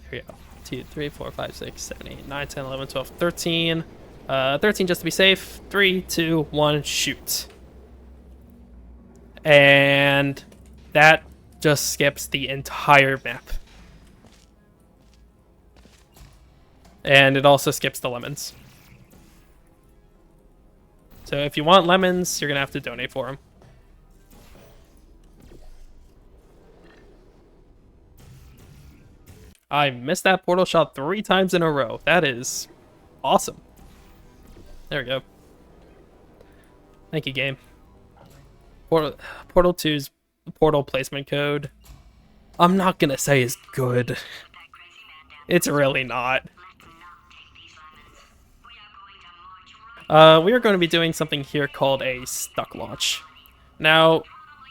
Speaker 2: Here we go. 2, 3, 4, 5, 6, 7, 8, 9, 10, 11, 12, 13. 13 just to be safe. 3, 2, 1, shoot. And that just skips the entire map. And it also skips the lemons. So if you want lemons, you're going to have to donate for them. I missed that portal shot 3 times in a row. That is awesome. There we go. Thank you, game. Portal 2's portal placement code, I'm not going to say is good. It's really not. We are going to be doing something here called a stuck launch. Now,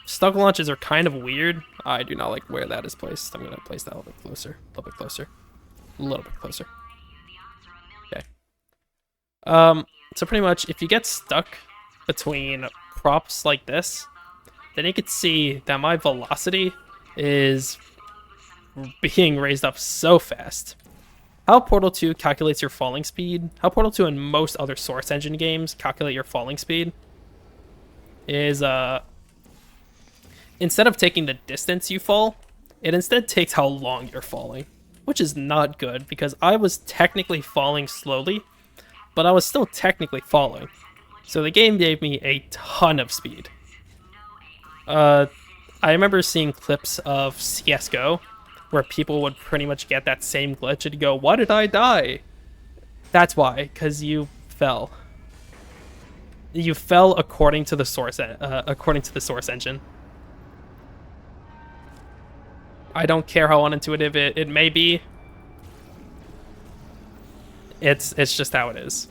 Speaker 2: stuck launches are kind of weird. I do not like where that is placed. I'm going to place that a little bit closer. A little bit closer. A little bit closer. Okay. So pretty much, if you get stuck between props like this, then you can see that my velocity is being raised up so fast. How Portal 2 calculates your falling speed, how Portal 2 and most other Source Engine games calculate your falling speed, is instead of taking the distance you fall, it instead takes how long you're falling, which is not good because I was technically falling slowly, but I was still technically falling. So the game gave me a ton of speed. I remember seeing clips of CSGO where people would pretty much get that same glitch and go, "Why did I die?" That's why, because you fell. You fell according to the source engine. I don't care how unintuitive it may be. It's just how it is.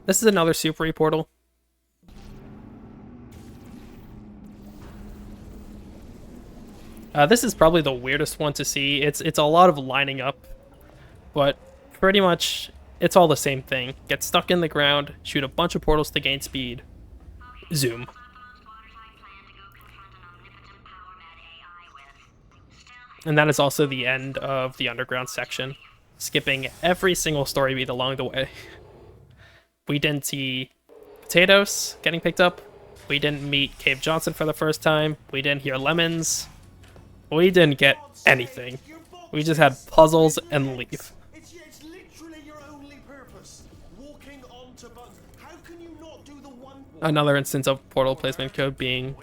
Speaker 2: This is another Super E portal. This is probably the weirdest one to see. It's a lot of lining up, but pretty much it's all the same thing. Get stuck in the ground, shoot a bunch of portals to gain speed, zoom. And that is also the end of the underground section, skipping every single story beat along the way. We didn't see potatoes getting picked up. We didn't meet Cave Johnson for the first time. We didn't hear lemons. We didn't get anything. We just had puzzles and leave.
Speaker 3: It's literally your only purpose. Walking onto buttons. How can you not do the one?
Speaker 2: Another instance of portal placement code being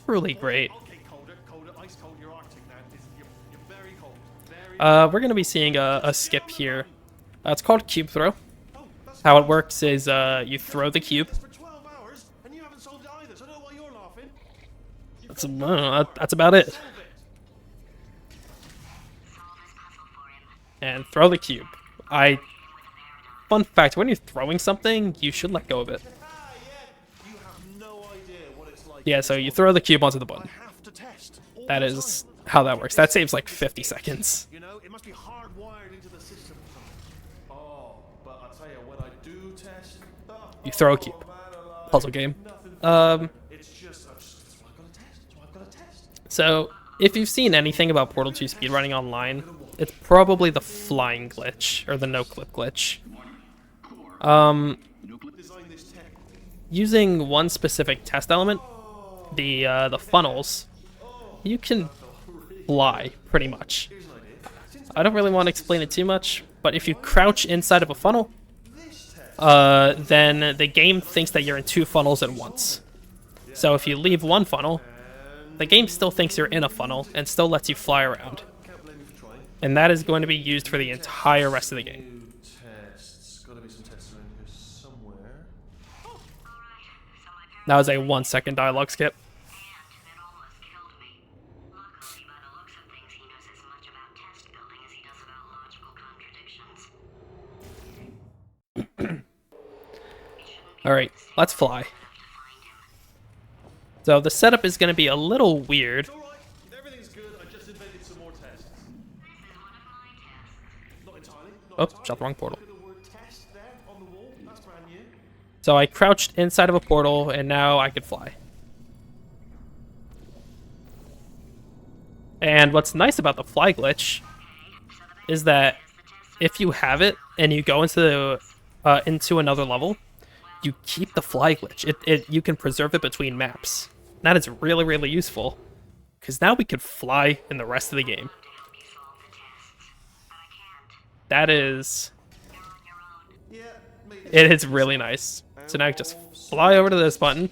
Speaker 2: really great.
Speaker 3: Okay, colder, ice cold. You're Arctic now. You're very cold.
Speaker 2: We're gonna be seeing a skip here. It's called cube throw. How it works is you throw the cube.
Speaker 3: For 12 hours and you haven't solved it either. So I don't know why you're laughing.
Speaker 2: That's, I don't know, that's about it. And throw the cube. Fun fact, when you're throwing something, you should let go of it.
Speaker 3: You have no idea what it's like.
Speaker 2: Yeah, so you throw the cube onto the button.
Speaker 3: I have to test.
Speaker 2: That is how that works. That saves like 50 seconds.
Speaker 3: You know, it must be hardwired into the system. Oh, but I tell you, when I do test,
Speaker 2: You throw a cube. Puzzle game.
Speaker 3: it's just that's what I've got to test. That's what I've got to test.
Speaker 2: So, if you've seen anything about Portal 2 speedrunning online, it's probably the flying glitch, or the no-clip glitch. Using one specific test element, the funnels, you can fly, pretty much. I don't really want to explain it too much, but if you crouch inside of a funnel, then the game thinks that you're in 2 funnels at once. So if you leave one funnel, the game still thinks you're in a funnel and still lets you fly around. And that is going to be used for the entire rest of the game.
Speaker 3: Tests. Gotta be some tests around here somewhere.
Speaker 2: That was a 1-second dialogue skip. Alright, let's fly. So the setup is going to be a little weird.
Speaker 3: It's alright. Everything's good. I just invented some more tests. Not entirely.
Speaker 2: Oh, shot the wrong portal.
Speaker 3: Look at the word test there on the wall. That's brand new.
Speaker 2: So I crouched inside of a portal, and now I could fly. And what's nice about the fly glitch is that if you have it and you go into another level, you keep the fly glitch. You can preserve it between maps. That is really, really useful, because now we can fly in the rest of the game. That is... It is really nice. So now I just fly over to this button,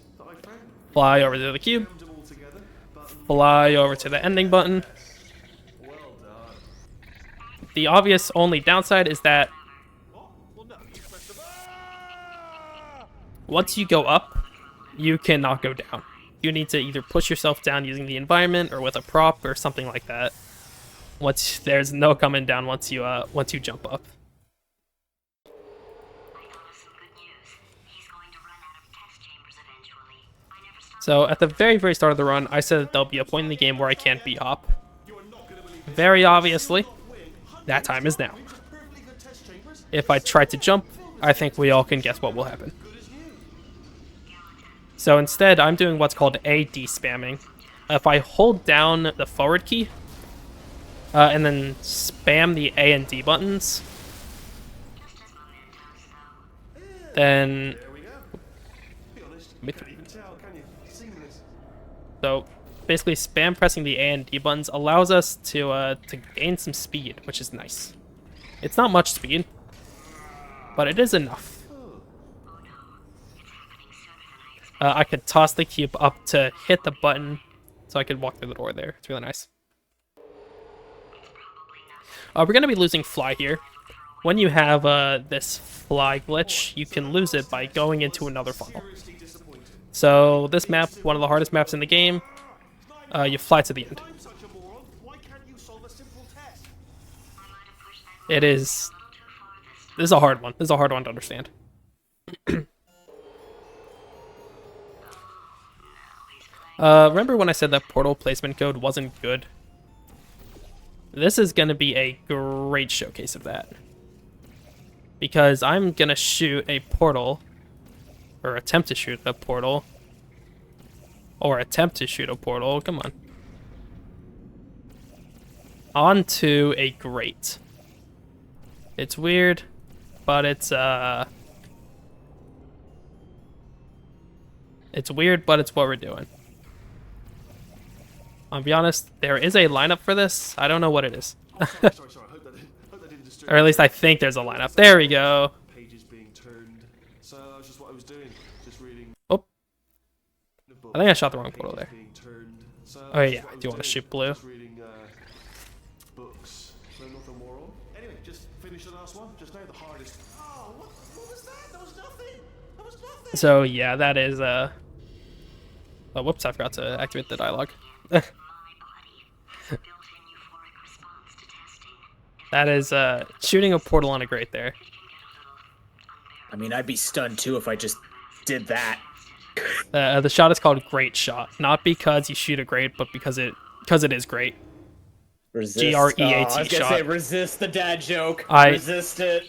Speaker 2: fly over to the cube, fly over to the ending button. The obvious only downside is that once you go up, you cannot go down. You need to either push yourself down using the environment or with a prop or something like that. There's no coming down once you jump up. So at the very, very start of the run, I said that there'll be a point in the game where I can't B-hop. Very obviously, that time is now. If I try to jump, I think we all can guess what will happen. So instead, I'm doing what's called AD spamming. If I hold down the forward key, and then spam the A and D buttons, then... So basically spam pressing the A and D buttons allows us to gain some speed, which is nice. It's not much speed, but it is enough. I could toss the cube up to hit the button so I could walk through the door there. It's really nice. We're going to be losing fly here. When you have this fly glitch, you can lose it by going into another funnel. So this map, one of the hardest maps in the game, you fly to the end. This is a hard one. This is a hard one to understand. Remember when I said that portal placement code wasn't good? This is going to be a great showcase of that. Because I'm going to shoot a portal, or attempt to shoot a portal, come on, onto a grate. It's weird, but it's what we're doing. I'll be honest, there is a lineup for this. I don't know what it is. Or at least I think there's a lineup. There we go. Oh. I think I shot the wrong portal there. Oh yeah, I do want to shoot blue. So yeah, that is oh whoops, I forgot to activate the dialogue. That is shooting a portal on a grate there.
Speaker 1: I mean, I'd be stunned too if I just did that.
Speaker 2: The shot is called Great Shot, not because you shoot a grate, but because it is great.
Speaker 1: Resist.
Speaker 2: GREAT
Speaker 1: I was gonna
Speaker 2: shot.
Speaker 1: say resist the dad joke. Resist it.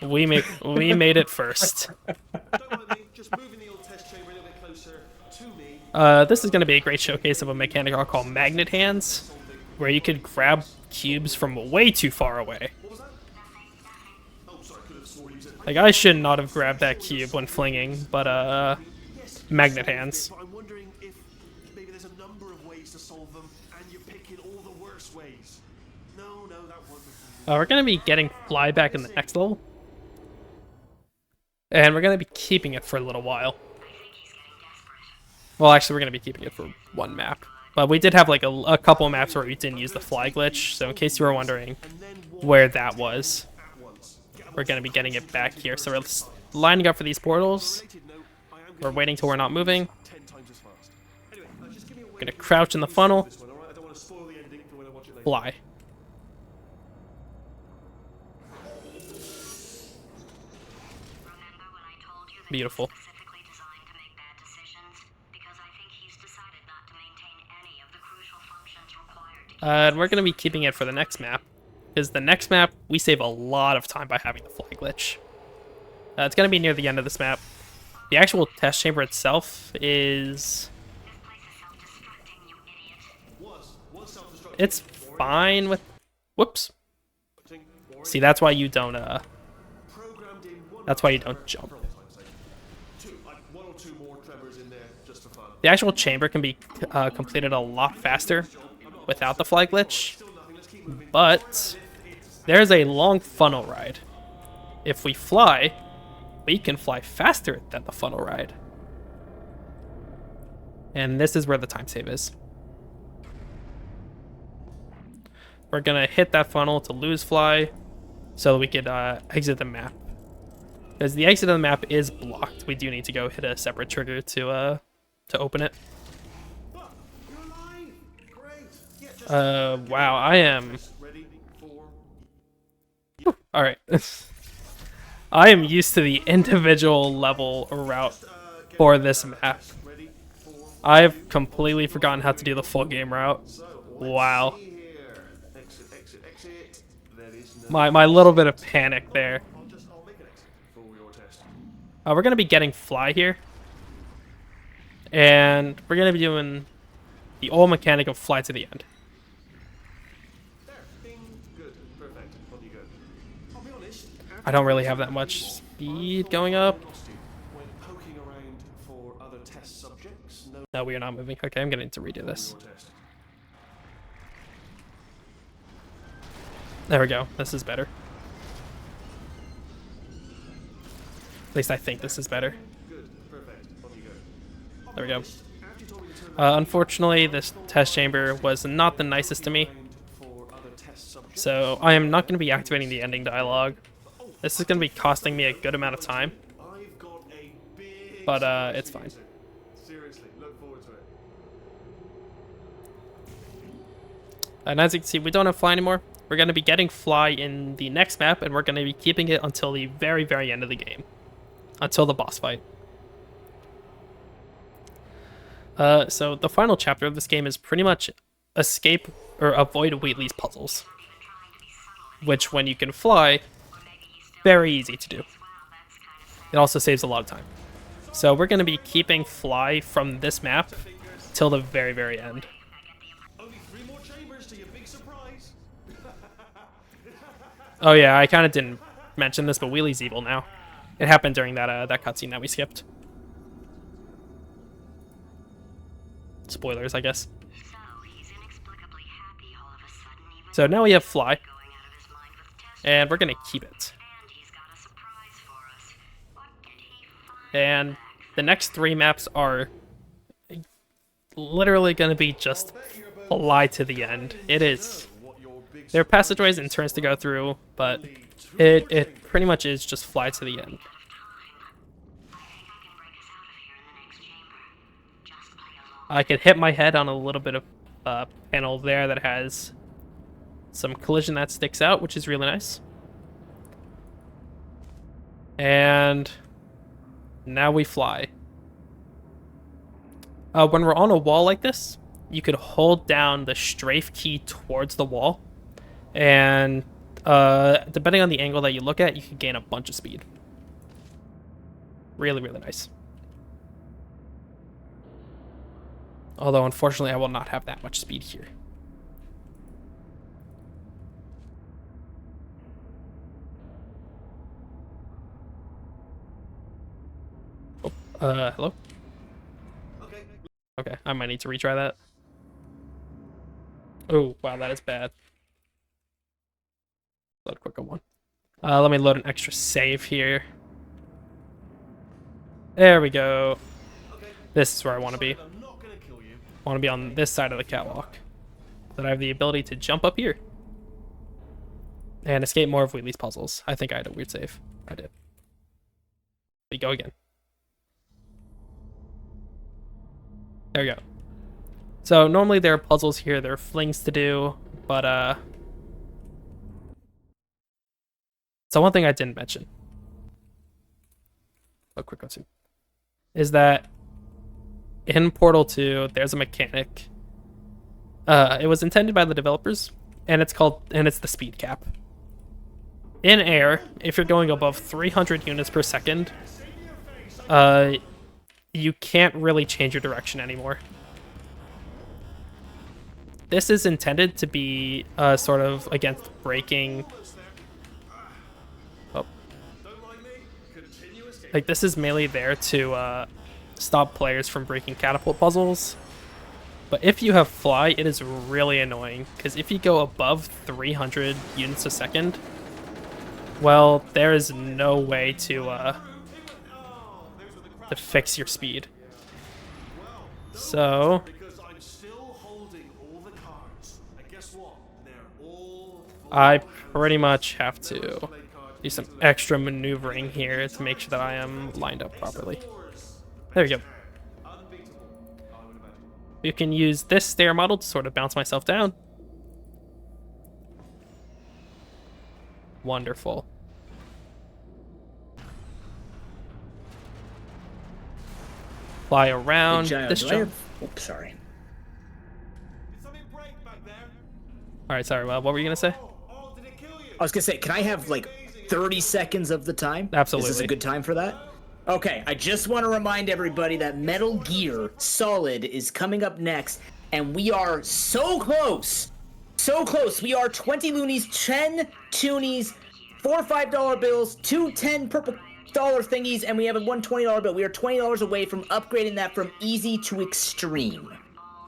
Speaker 2: We made it first. This is going to be a great showcase of a mechanic I'll call magnet hands, where you could grab cubes from way too far away. Like, I should not have grabbed that cube when flinging, but magnet hands.
Speaker 3: I'm wondering if maybe there's a number of ways to solve them, and you're picking all the worst ways. No, that wasn't.
Speaker 2: We're going to be getting fly back in the next level, and we're going to be keeping it for a little while. Well, actually, we're going to be keeping it for one map. But we did have like a couple maps where we didn't use the fly glitch, so in case you were wondering where that was, we're going to be getting it back here. So we're lining up for these portals. We're waiting till we're not moving. We're going to crouch in the funnel. Fly. Beautiful. And we're going to be keeping it for the next map, because the next map, we save a lot of time by having the fly glitch. It's going to be near the end of this map. The actual test chamber itself is it's fine with... Whoops. See, that's why you don't, that's why you don't jump. The actual chamber can be completed a lot faster without the fly glitch, but there's a long funnel ride. If we fly, we can fly faster than the funnel ride. And this is where the time save is. We're gonna hit that funnel to lose fly so that we could exit the map. Because the exit of the map is blocked. We do need to go hit a separate trigger to open it. Wow, I am... Alright. I am used to the individual level route for this map. I've completely forgotten how to do the full game route. Wow. My little bit of panic there. We're going to be getting fly here. And we're going to be doing the old mechanic of fly to the end. I don't really have that much speed going up. No, we are not moving. Okay, I'm going to need to redo this. There we go. This is better. At least I think this is better. There we go. Unfortunately, this test chamber was not the nicest to me. So I am not going to be activating the ending dialogue. This is going to be costing me a good amount of time. But it's fine. And as you can see, we don't have fly anymore. We're going to be getting fly in the next map, and we're going to be keeping it until the very, very end of the game. Until the boss fight. So the final chapter of this game is pretty much escape or avoid Wheatley's puzzles. Which, when you can fly, very easy to do. It also saves a lot of time. So we're going to be keeping fly from this map till the very, very end. Oh yeah, I kind of didn't mention this, but Wheatley's evil now. It happened during that that cutscene that we skipped. Spoilers, I guess. So now we have fly, and we're gonna keep it. And the next 3 maps are literally gonna be just fly to the end. It is. There are passageways and turns to go through, but it pretty much is just fly to the end. I can hit my head on a little bit of panel there that has some collision that sticks out, which is really nice. And now we fly. When we're on a wall like this, you could hold down the strafe key towards the wall. And depending on the angle that you look at, you can gain a bunch of speed. Really, really nice. Although, unfortunately, I will not have that much speed here. Oh, hello? Okay, I might need to retry that. Oh, wow, that is bad. Load a quicker one. Let me load an extra save here. There we go. This is where I want to be. I want to be on this side of the catwalk. So that I have the ability to jump up here. And escape more of Wheatley's puzzles. I think I had a weird save. I did. We go again. There we go. So normally there are puzzles here, there are flings to do, but so one thing I didn't mention, a quick one too, is that in Portal 2, there's a mechanic. It was intended by the developers, and it's the speed cap. In air, if you're going above 300 units per second, you can't really change your direction anymore. this is intended to be sort of against breaking. Oh. Like, this is mainly there to stop players from breaking catapult puzzles. But if you have fly, it is really annoying, because if you go above 300 units a second, well, there is no way to fix your speed. So I pretty much have to do some extra maneuvering here to make sure that I am lined up properly. There we go. You can use this stair model to sort of bounce myself down. Wonderful. Fly around
Speaker 1: Hey, Jaio,
Speaker 2: this
Speaker 1: do I
Speaker 2: jump.
Speaker 1: have... Oops, sorry.
Speaker 2: Alright, sorry, what were you gonna say?
Speaker 1: I was gonna say, can I have like 30 seconds of the time?
Speaker 2: Absolutely.
Speaker 1: Is this a good time for that? Okay, I just want to remind everybody that Metal Gear Solid is coming up next, and we are so close! So close! We are 20 loonies, 10 toonies, 4 $5 bills, 2 $10 purple dollar thingies, and we have a $1 $20 bill. We are $20 away from upgrading that from easy to extreme.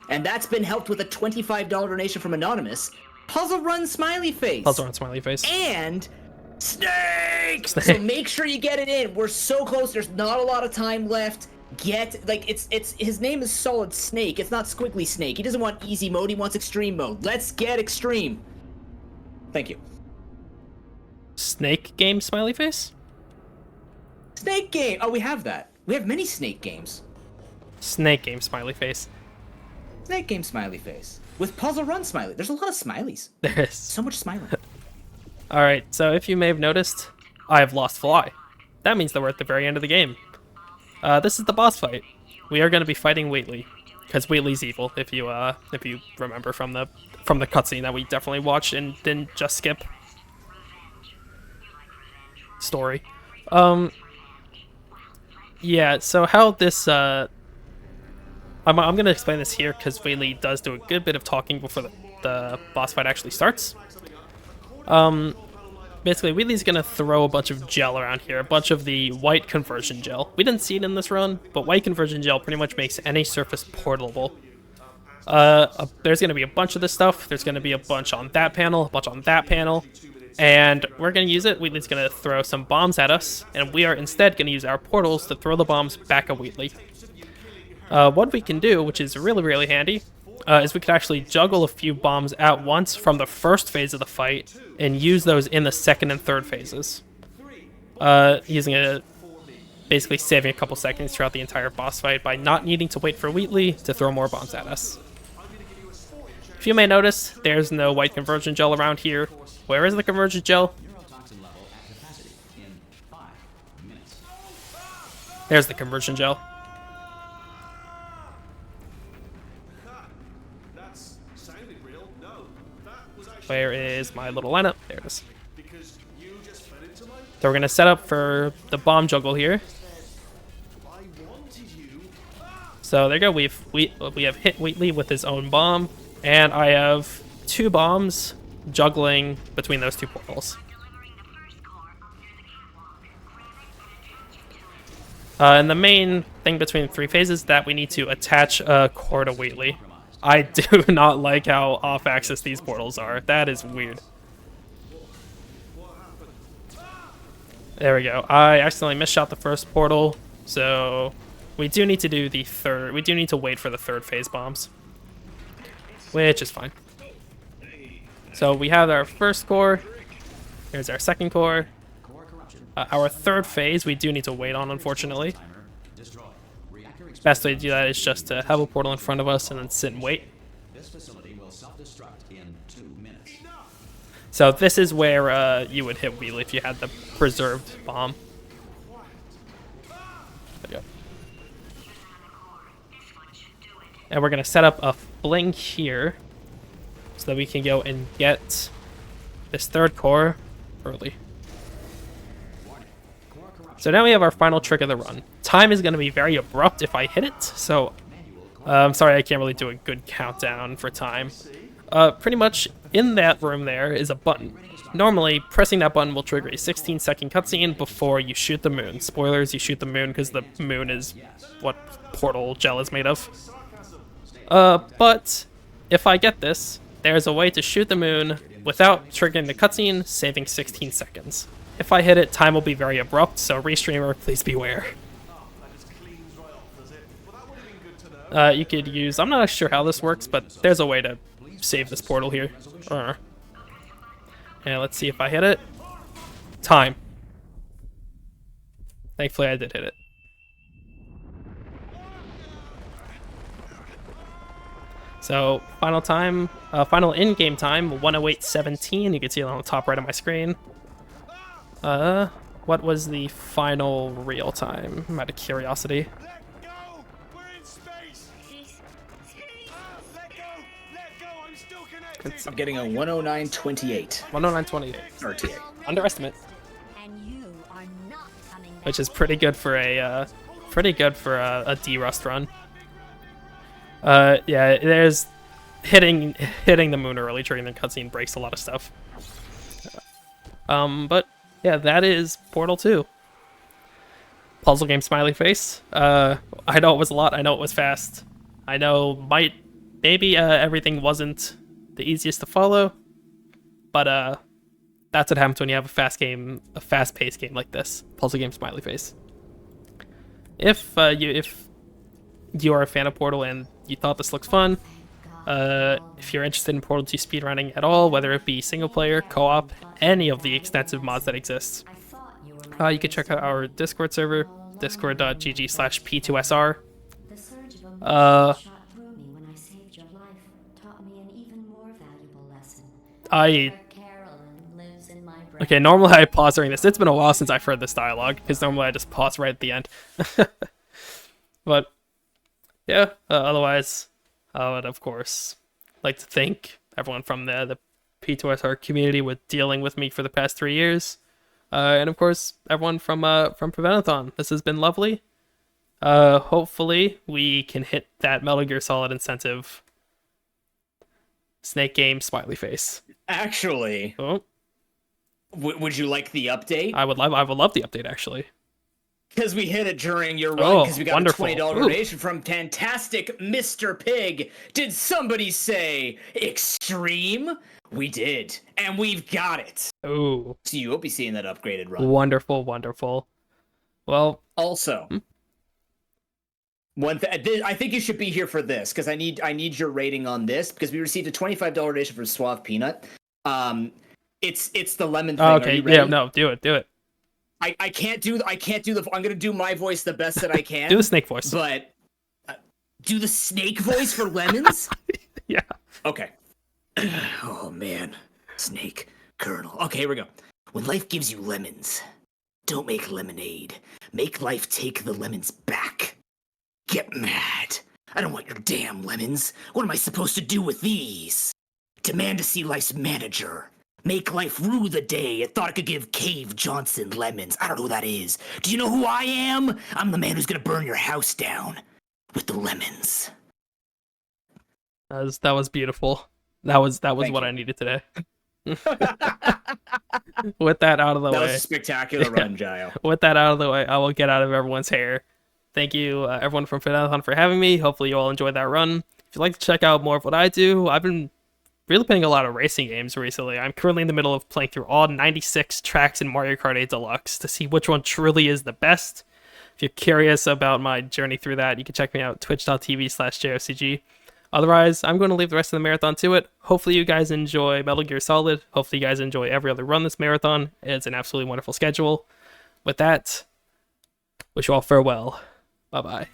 Speaker 1: And that's been helped with a $25 donation from Anonymous. Puzzle Run Smiley Face.
Speaker 2: Puzzle Run Smiley Face.
Speaker 1: And Snake! So make sure you get it in. We're so close. There's not a lot of time left. It's his name is Solid Snake. It's not Squiggly Snake. He doesn't want easy mode. He wants extreme mode. Let's get extreme. Thank you.
Speaker 2: Snake game Smiley Face?
Speaker 1: Snake game. Oh, we have that. We have many Snake games.
Speaker 2: Snake game Smiley Face.
Speaker 1: Snake game Smiley Face. With Puzzle Run Smiley. There's a lot of smileys.
Speaker 2: There is.
Speaker 1: So much smiling.
Speaker 2: Alright, so if you may have noticed, I have lost fly. That means that we're at the very end of the game. This is the boss fight. We are going to be fighting Wheatley, because Wheatley's evil. If you remember from the cutscene that we definitely watched and didn't just skip. Story. Yeah. So how this I'm going to explain this here because Wheatley does do a good bit of talking before the boss fight actually starts. Basically, Wheatley's gonna throw a bunch of gel around here, a bunch of the white conversion gel. We didn't see it in this run, but white conversion gel pretty much makes any surface portable. There's gonna be a bunch of this stuff. There's gonna be a bunch on that panel, a bunch on that panel, and we're gonna use it. Wheatley's gonna throw some bombs at us, and we are instead gonna use our portals to throw the bombs back at Wheatley. What we can do, which is really, really handy, is we could actually juggle a few bombs at once from the first phase of the fight and use those in the second and third phases. Basically saving a couple seconds throughout the entire boss fight by not needing to wait for Wheatley to throw more bombs at us. If you may notice, there's no white conversion gel around here. Where is the conversion gel? There's the conversion gel. Where is my little lineup? There it is. So we're going to set up for the bomb juggle here. So there you go. We have hit Wheatley with his own bomb, and I have 2 bombs juggling between those 2 portals. And the main thing between 3 phases is that we need to attach a core to Wheatley. I do not like how off-axis these portals are. That is weird. There we go. I accidentally misshot the first portal, so we do need to do the third. We do need to wait for the third phase bombs, which is fine. So we have our first core. Here's our second core. Our third phase we do need to wait on, unfortunately. Best way to do that is just to have a portal in front of us and then sit and wait.
Speaker 4: This facility will self-destruct in 2 minutes.
Speaker 2: So this is where you would hit Wheatley if you had the preserved bomb. There you go. And we're going to set up a blink here so that we can go and get this third core early. So now we have our final trick of the run. Time is going to be very abrupt if I hit it, so I'm sorry I can't really do a good countdown for time. Pretty much in that room there is a button. Normally, pressing that button will trigger a 16-second cutscene before you shoot the moon. Spoilers, you shoot the moon because the moon is what portal gel is made of. But if I get this, there's a way to shoot the moon without triggering the cutscene, saving 16 seconds. If I hit it, time will be very abrupt, so restreamer, please beware. You could use... I'm not sure how this works, but there's a way to save this portal here. And let's see if I hit it. Time. Thankfully, I did hit it. So, final time, final in-game time, 1:08:17. You can see it on the top right of my screen. What was the final real time? Out of curiosity.
Speaker 3: Let go! We're in space! Let go! Let go! I'm still connected!
Speaker 1: I'm getting a 109.28
Speaker 2: 109.28.
Speaker 1: RTA.
Speaker 2: Underestimate.
Speaker 5: And you are not coming back.
Speaker 2: Which is pretty good for a D-Rust run. Yeah, there's hitting the moon early during the cutscene breaks a lot of stuff. But yeah, that is Portal 2. Puzzle game smiley face. I know it was a lot. I know it was fast. I know maybe everything wasn't the easiest to follow, but that's what happens when you have a fast-paced game like this. Puzzle game smiley face. If you are a fan of Portal and you thought this looks fun, if you're interested in Portal 2 speedrunning at all, whether it be single player, co-op, any of the extensive mods that exist, you can check out our Discord server, discord.gg/p2sr.
Speaker 5: The surge of emotion shot through me when I saved your life taught me an even more valuable lesson. Carolyn lives in my brain.
Speaker 2: Okay, normally I pause during this. It's been a while since I've heard this dialogue, because normally I just pause right at the end. But yeah, otherwise, I would of course like to thank everyone from the P2SR community with dealing with me for the past 3 years, and of course everyone from Prevent-a-thon. This has been lovely. Hopefully we can hit that Metal Gear Solid incentive. Snake game smiley face.
Speaker 1: Actually,
Speaker 2: Oh,
Speaker 1: would you like the update?
Speaker 2: I would love the update actually.
Speaker 1: Because we hit it during your run,
Speaker 2: Oh,
Speaker 1: because we got
Speaker 2: wonderful.
Speaker 1: a $20
Speaker 2: Ooh.
Speaker 1: donation from fantastic Mr. Pig. Did somebody say extreme? We did, and we've got it.
Speaker 2: Ooh,
Speaker 1: So you will be seeing that upgraded run.
Speaker 2: wonderful, wonderful. Well,
Speaker 1: Also, I think you should be here for this, because I need your rating on this, because we received a $25 donation from Suave Peanut. It's the lemon thing.
Speaker 2: okay,
Speaker 1: Are you ready?
Speaker 2: yeah, no, do it.
Speaker 1: I can't do I'm gonna do my voice the best that I can.
Speaker 2: Do the snake voice.
Speaker 1: But do the snake voice for lemons?
Speaker 2: Yeah.
Speaker 1: Okay. Oh man, snake colonel. Okay, here we go. When life gives you lemons, don't make lemonade. Make life take the lemons back. Get mad. I don't want your damn lemons. What am I supposed to do with these? Demand to see life's manager. Make life rue the day it thought it could give Cave Johnson lemons. I don't know who that is. Do you know who I am? I'm the man who's gonna burn your house down with the lemons.
Speaker 2: That was beautiful. That was
Speaker 1: Thank
Speaker 2: what
Speaker 1: you.
Speaker 2: I needed today. With that out of the
Speaker 1: That
Speaker 2: way.
Speaker 1: was a spectacular run, Jaio.
Speaker 2: With that out of the way, I will get out of everyone's hair. Thank you, everyone from Prevent-a-thon for having me. Hopefully you all enjoyed that run. If you'd like to check out more of what I do, I've been really playing a lot of racing games recently. I'm currently in the middle of playing through all 96 tracks in Mario Kart 8 Deluxe to see which one truly is the best. If you're curious about my journey through that, you can check me out twitch.tv/JOCG. Otherwise, I'm going to leave the rest of the marathon to it. Hopefully you guys enjoy Metal Gear Solid. Hopefully you guys enjoy every other run this marathon. It's an absolutely wonderful schedule. With that, wish you all farewell. Bye-bye.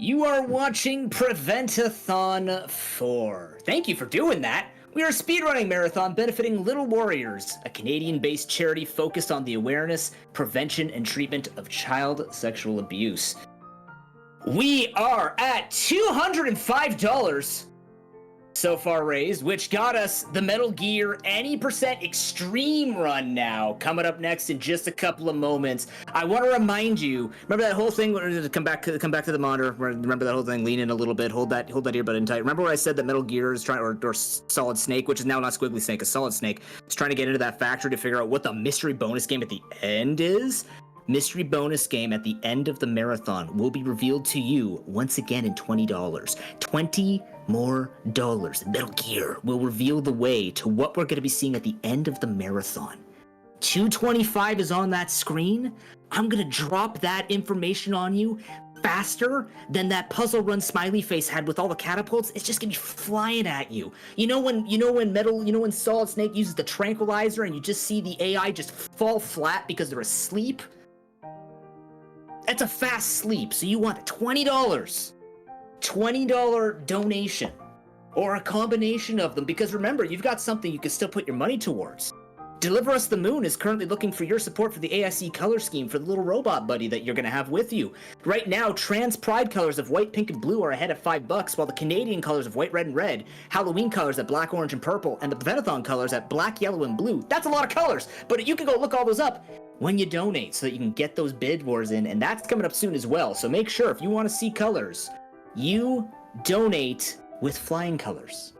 Speaker 1: You are watching Prevent-a-thon 4. Thank you for doing that. We are a speedrunning marathon benefiting Little Warriors, a Canadian-based charity focused on the awareness, prevention, and treatment of child sexual abuse. We are at $205 so far raised, which got us the Metal Gear Any% Extreme run now, coming up next in just a couple of moments. I want to remind you, remember that whole thing, come back to the monitor, remember that whole thing, lean in a little bit, hold that earbud in tight. Remember where I said that Metal Gear is trying, or Solid Snake, which is now not Squiggly Snake, a Solid Snake, is trying to get into that factory to figure out what the mystery bonus game at the end is? Mystery bonus game at the end of the marathon will be revealed to you once again in $20. $20 more. Metal Gear will reveal the way to what we're going to be seeing at the end of the marathon. 225 is on that screen. I'm going to drop that information on you faster than that puzzle run smiley face had with all the catapults. It's just going to be flying at you. You know when Solid Snake uses the tranquilizer and you just see the AI just fall flat because they're asleep? That's a fast sleep, so you want $20. $20 donation. Or a combination of them, because remember, you've got something you can still put your money towards. Deliver Us the Moon is currently looking for your support for the AIC color scheme for the little robot buddy that you're going to have with you. Right now, trans pride colors of white, pink, and blue are ahead at $5, while the Canadian colors of white, red, and red, Halloween colors at black, orange, and purple, and the Prevent-a-thon colors at black, yellow, and blue. That's a lot of colors, but you can go look all those up when you donate so that you can get those bid wars in, and that's coming up soon as well. So make sure, if you want to see colors, you donate with flying colors.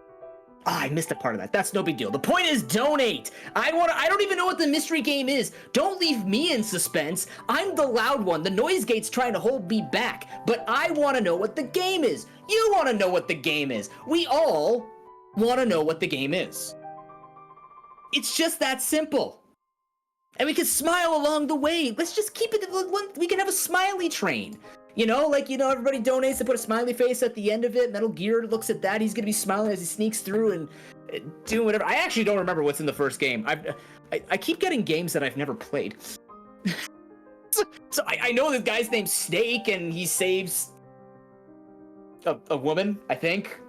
Speaker 1: I missed a part of that. That's no big deal. The point is donate. I don't even know what the mystery game is. Don't leave me in suspense. I'm the loud one. The noise gate's trying to hold me back, but I want to know what the game is. You want to know what the game is. We all want to know what the game is. It's just that simple. And we can smile along the way. Let's just keep it, we can have a smiley train. Everybody donates to put a smiley face at the end of it. Metal Gear looks at that. He's going to be smiling as he sneaks through and doing whatever. I actually don't remember what's in the first game. I keep getting games that I've never played. so I know this guy's name's Snake, and he saves a woman, I think.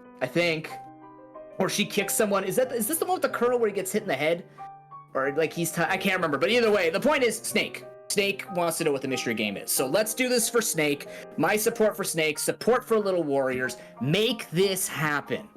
Speaker 1: Or she kicks someone. Is this the one with the colonel where he gets hit in the head? Or I can't remember. But either way, the point is Snake. Snake wants to know what the mystery game is. So let's do this for Snake. My support for Snake, support for Little Warriors. Make this happen.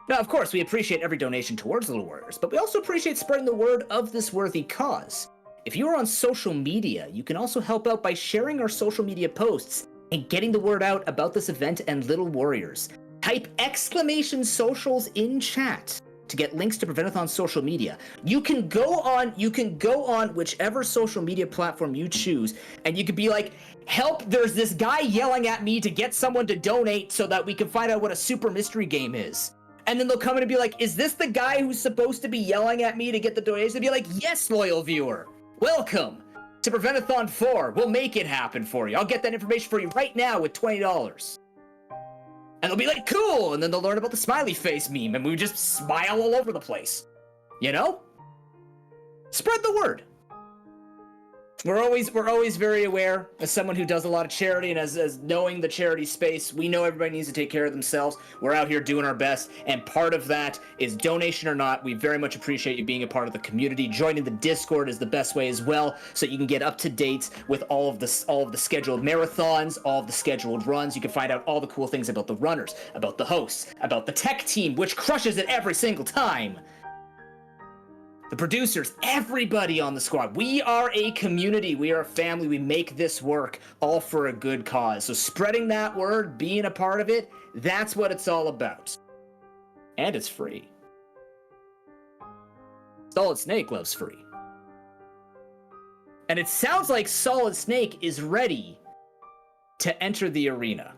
Speaker 1: Now, of course, we appreciate every donation towards Little Warriors, but we also appreciate spreading the word of this worthy cause. If you are on social media, you can also help out by sharing our social media posts and getting the word out about this event and Little Warriors. Type !socials in chat to get links to Prevent-a-thon's social media. You can go on whichever social media platform you choose, and you could be like, help, there's this guy yelling at me to get someone to donate so that we can find out what a super mystery game is. And then they'll come in and be like, is this the guy who's supposed to be yelling at me to get the donation? They'll be like, yes, loyal viewer. Welcome to Prevent-a-thon 4. We'll make it happen for you. I'll get that information for you right now with $20. And they'll be like, cool. And then they'll learn about the smiley face meme, and we just smile all over the place. You know? Spread the word. We're always very aware, as someone who does a lot of charity and as knowing the charity space, we know everybody needs to take care of themselves. We're out here doing our best, and part of that is donation or not. We very much appreciate you being a part of the community. Joining the Discord is the best way as well, so you can get up to date with all of the scheduled marathons, all of the scheduled runs. You can find out all the cool things about the runners, about the hosts, about the tech team, which crushes it every single time. The producers, everybody on the squad. We are a community. We are a family. We make this work all for a good cause. So spreading that word, being a part of it, that's what it's all about. And it's free. Solid Snake loves free. And it sounds like Solid Snake is ready to enter the arena.